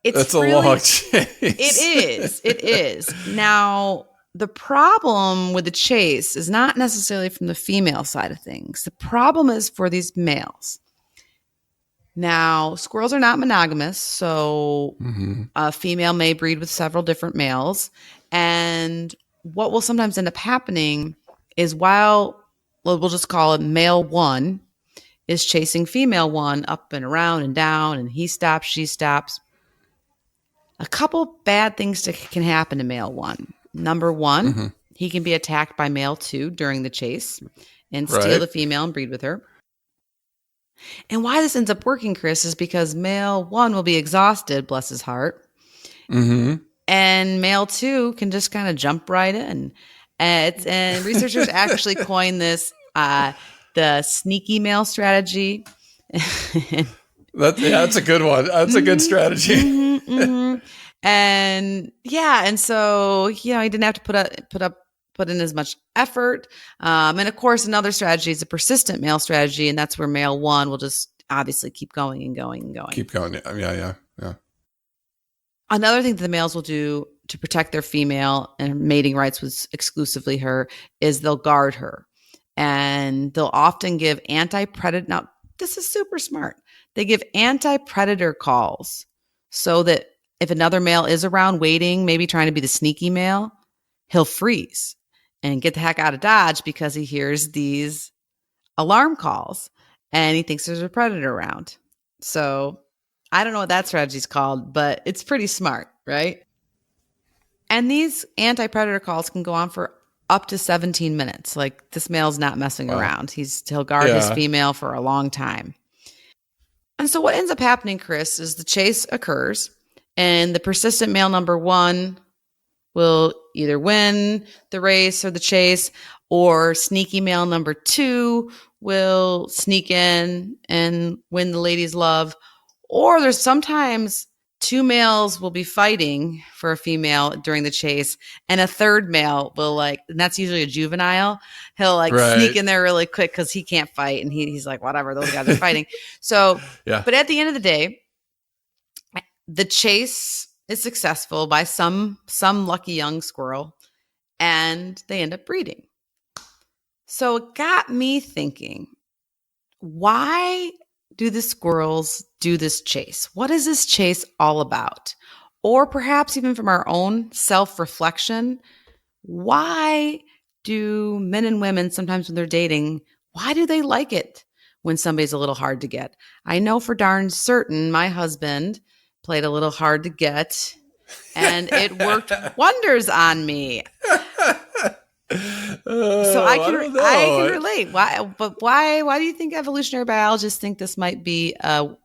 It's really, a long chase. It is. Now, the problem with the chase is not necessarily from the female side of things. The problem is for these males. Now, squirrels are not monogamous, so a female may breed with several different males. And what will sometimes end up happening is we'll just call it male one is chasing female one up and around and down, and he stops, she stops. A couple bad things can happen to male one. Number one, he can be attacked by male two during the chase and steal the female and breed with her. And why this ends up working, Chris, is because male one will be exhausted, bless his heart. And male two can just kind of jump right in. And researchers actually coined this the sneaky male strategy. That's a good one. That's a good strategy. And so he didn't have to put in as much effort. And of course, another strategy is a persistent male strategy, and that's where male one will just obviously keep going and going and going. Keep going. Yeah. Another thing that the males will do to protect their female and mating rights with exclusively her is they'll guard her. And they'll often give anti-predator. Now, this is super smart. They give anti-predator calls so that if another male is around waiting, maybe trying to be the sneaky male, he'll freeze and get the heck out of Dodge because he hears these alarm calls and he thinks there's a predator around. So I don't know what that strategy's called, but it's pretty smart, right? And these anti-predator calls can go on for up to 17 minutes. Like, this male's not messing around. He'll guard his female for a long time. And so what ends up happening, Chris, is the chase occurs and the persistent male number one will either win the race or the chase, or sneaky male number two will sneak in and win the lady's love. Or there's sometimes two males will be fighting for a female during the chase, and a third male will and that's usually a juvenile. He'll sneak in there really quick because he can't fight, and he's like, whatever, those guys are fighting. So, but at the end of the day, the chase is successful by some lucky young squirrel, and they end up breeding. So it got me thinking, why do the squirrels do this chase? What is this chase all about? Or perhaps even from our own self-reflection, why do men and women sometimes when they're dating, why do they like it when somebody's a little hard to get? I know for darn certain my husband played a little hard to get, and it worked wonders on me. So I can relate. Why do you think evolutionary biologists think this might be a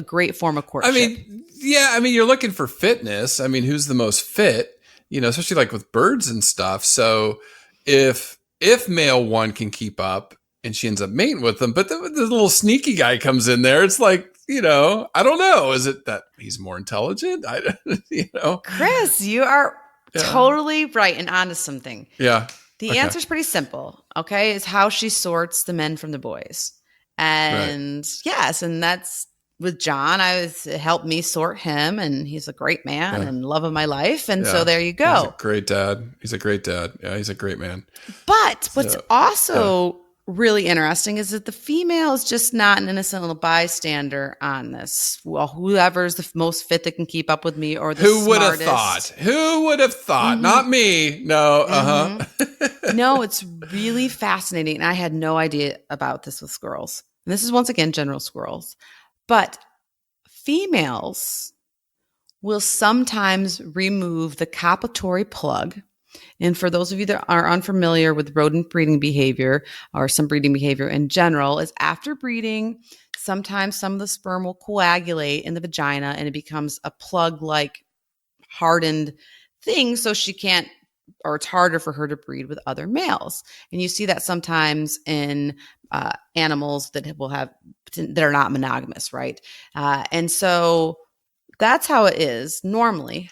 great form of courtship? I mean, you're looking for fitness. I mean, who's the most fit? Especially like with birds and stuff. So if male one can keep up and she ends up mating with them, but the little sneaky guy comes in there, it's like, I don't know. Is it that he's more intelligent? Chris, you are totally right and onto something. Yeah. The answer's pretty simple. Okay. It's how she sorts the men from the boys. And yes, and that's with John. It helped me sort him, and he's a great man and love of my life. And so there you go. He's a great dad. Yeah, he's a great man. But what's also really interesting is that the female is just not an innocent little bystander on this. Well, whoever's the most fit that can keep up with me, or the Who would smartest. Who would have thought? Mm-hmm. Not me. No. Mm-hmm. No, it's really fascinating. And I had no idea about this with squirrels. And this is once again general squirrels. But females will sometimes remove the copulatory plug. And for those of you that are unfamiliar with rodent breeding behavior, or some breeding behavior in general, is after breeding, sometimes some of the sperm will coagulate in the vagina and it becomes a plug-like hardened thing, so she can't, or it's harder for her to breed with other males. And you see that sometimes in animals that are not monogamous, right? And so that's how it is normally.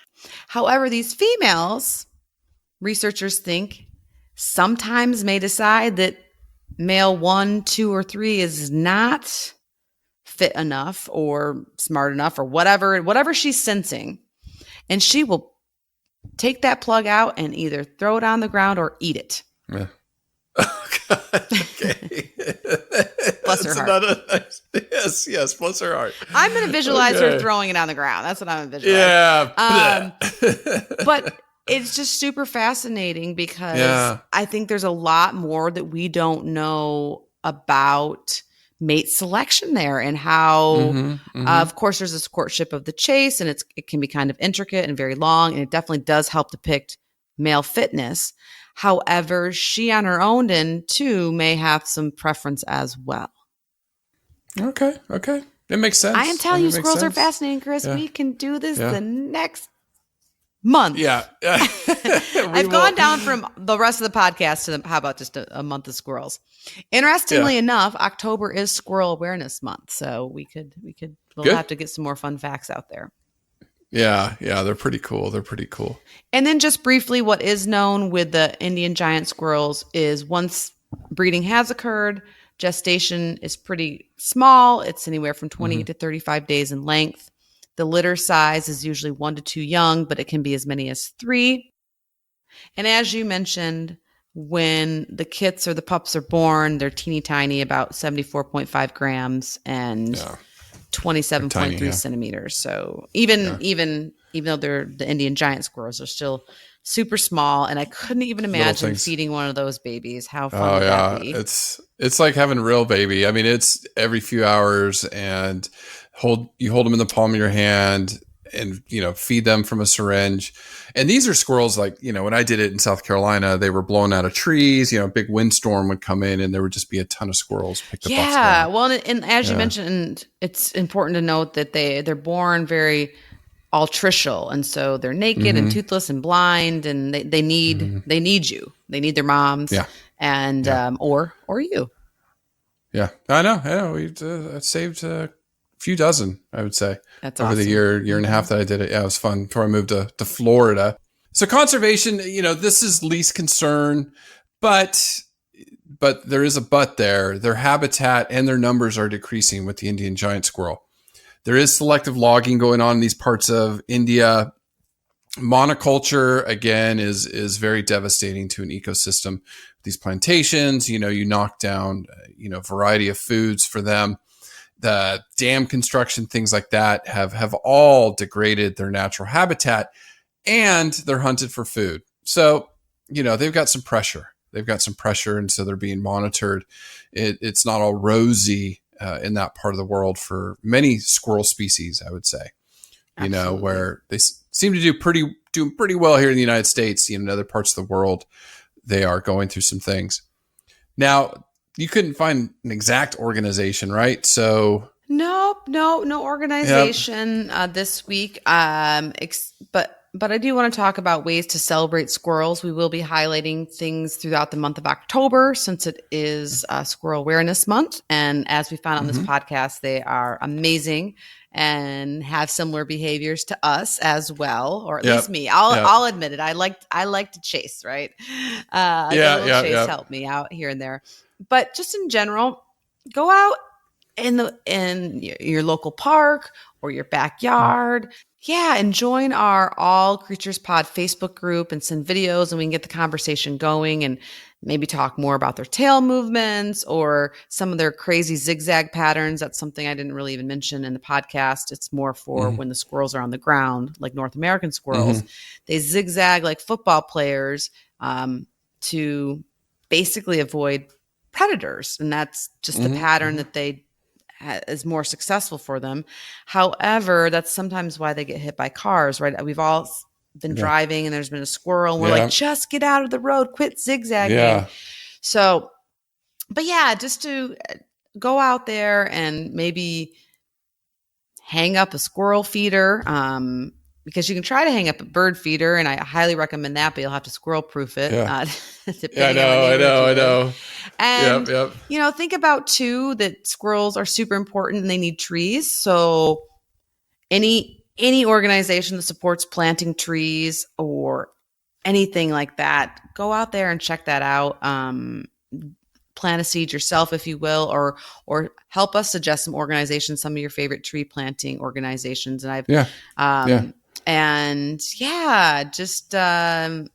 However, these females, researchers think, sometimes may decide that male 1, 2, or 3 is not fit enough or smart enough or whatever she's sensing. And she will take that plug out and either throw it on the ground or eat it. Yeah. Oh, God. Okay. Bless her heart. Yes, bless her heart. I'm going to visualize her throwing it on the ground. That's what I'm going to visualize. Yeah. But it's just super fascinating because I think there's a lot more that we don't know about mate selection there, and how, of course, there's this courtship of the chase, and it can be kind of intricate and very long, and it definitely does help depict male fitness. However, she on her own end too may have some preference as well. Okay. It makes sense. I am telling you, squirrels are fascinating, Chris. Yeah. We can do this the next month. Yeah. I've gone down from the rest of the podcast to how about just a month of squirrels. Interestingly enough, October is Squirrel Awareness Month, so we'll have to get some more fun facts out there. Yeah, they're pretty cool. And then just briefly, what is known with the Indian giant squirrels is once breeding has occurred, gestation is pretty small. It's anywhere from 20 to 35 days in length. The litter size is usually 1 to 2 young, but it can be as many as 3. And as you mentioned, when the kits or the pups are born, they're teeny tiny, about 74.5 grams and 27.3 centimeters. So even though they're the Indian giant squirrels, they're still super small. And I couldn't even imagine feeding one of those babies. How fun would that be? It's like having a real baby. I mean, it's every few hours, and you hold them in the palm of your hand, and feed them from a syringe. And these are squirrels, like, when I did it in South Carolina, they were blown out of trees. A big windstorm would come in and there would just be a ton of squirrels picked up. Yeah. Well, and as you mentioned, it's important to note that they're born very altricial, and so they're naked and toothless and blind, and they need you. They need their moms. Yeah. And or you. Yeah, I know. We saved few dozen, I would say. That's over awesome. The year and a half that I did it. Yeah, it was fun before I moved to Florida. So conservation, this is least concern, but there is a but there. Their habitat and their numbers are decreasing with the Indian giant squirrel. There is selective logging going on in these parts of India. Monoculture, again, is very devastating to an ecosystem. These plantations, you knock down, variety of foods for them. The dam construction, things like that have all degraded their natural habitat, and they're hunted for food. So, they've got some pressure. And so they're being monitored. It's not all rosy in that part of the world for many squirrel species, I would say. Absolutely. Where they seem to do pretty well here in the United States. In other parts of the world, they are going through some things. Now, you couldn't find an exact organization, right? So no organization this week. But I do want to talk about ways to celebrate squirrels. We will be highlighting things throughout the month of October, since it is Squirrel Awareness Month. And as we found on this podcast, they are amazing and have similar behaviors to us as well, or at least me. I'll admit it. I like to chase, right? Chase helped me out here and there. But just in general, go out in your local park or your backyard. Yeah, and join our All Creatures Pod Facebook group and send videos, and we can get the conversation going and maybe talk more about their tail movements or some of their crazy zigzag patterns. That's something I didn't really even mention in the podcast. It's more for when the squirrels are on the ground, like North American squirrels. They zigzag like football players to basically avoid predators, and that's just the pattern that they is more successful for them. However, that's sometimes why they get hit by cars, right? We've all been driving and there's been a squirrel and we're like, just get out of the road, quit zigzagging. Yeah. So, but yeah, just to go out there and maybe hang up a squirrel feeder, because you can try to hang up a bird feeder, and I highly recommend that, but you'll have to squirrel proof it. I know. And, think about too, that squirrels are super important and they need trees. So any organization that supports planting trees or anything like that, go out there and check that out. Plant a seed yourself, if you will, or help us suggest some organizations, some of your favorite tree planting organizations. And just love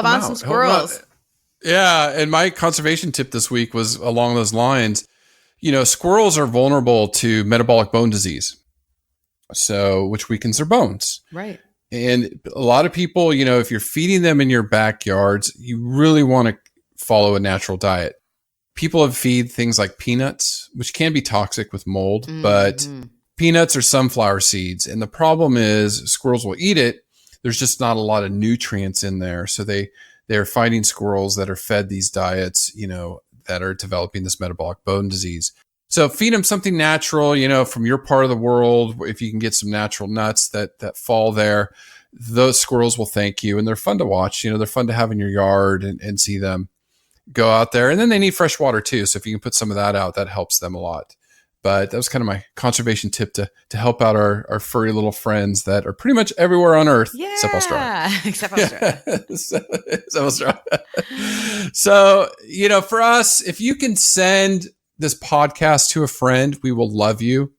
on some squirrels. Yeah. And my conservation tip this week was along those lines. Squirrels are vulnerable to metabolic bone disease, which weakens their bones. Right. And a lot of people, if you're feeding them in your backyards, you really want to follow a natural diet. People have feed things like peanuts, which can be toxic with mold, but peanuts are sunflower seeds. And the problem is squirrels will eat it. There's just not a lot of nutrients in there. So they're finding squirrels that are fed these diets, that are developing this metabolic bone disease. So feed them something natural, from your part of the world. If you can get some natural nuts that fall there, those squirrels will thank you. And they're fun to watch. They're fun to have in your yard and see them go out there. And then they need fresh water too. So if you can put some of that out, that helps them a lot. But that was kind of my conservation tip to help out our furry little friends that are pretty much everywhere on Earth, except Australia. Except Australia. Except Australia. So, for us, if you can send this podcast to a friend, we will love you.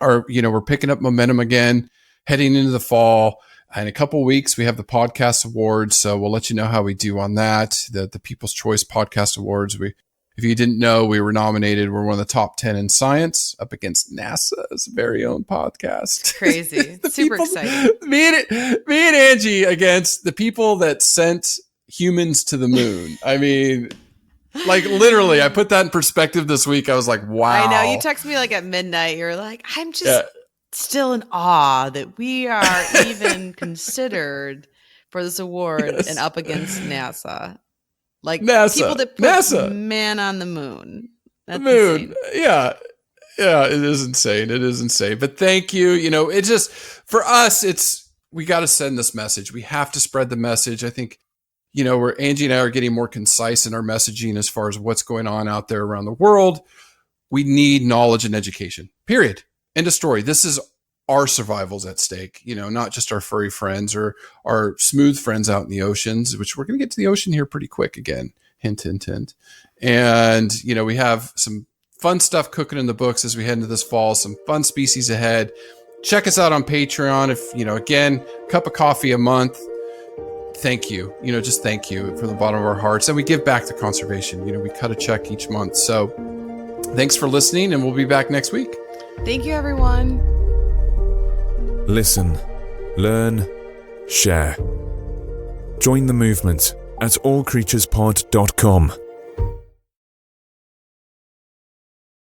we're picking up momentum again, heading into the fall. In a couple of weeks, we have the podcast awards. So we'll let you know how we do on that. The People's Choice Podcast Awards. If you didn't know, we were nominated. We're one of the top 10 in science, up against NASA's very own podcast. It's crazy. Super exciting. Me and Angie against the people that sent humans to the moon. I mean, like literally, I put that in perspective this week. I was like, wow. I know. You text me like at midnight. You're like, I'm just still in awe that we are even considered for this award and up against NASA. Like NASA. People that put man on the moon. That's the moon. Insane. Yeah. Yeah, it is insane. It is insane. But thank you. It just, for us, we got to send this message. We have to spread the message. I think, where Angie and I are getting more concise in our messaging as far as what's going on out there around the world. We need knowledge and education, period. End of story. This is our survival's at stake, not just our furry friends or our smooth friends out in the oceans, which we're going to get to the ocean here pretty quick again. Hint, hint, hint. And, we have some fun stuff cooking in the books as we head into this fall, some fun species ahead. Check us out on Patreon. If, again, cup of coffee a month. Thank you. Just thank you from the bottom of our hearts. And we give back to conservation. We cut a check each month. So thanks for listening, and we'll be back next week. Thank you, everyone. Listen, learn, share. Join the movement at allcreaturespod.com.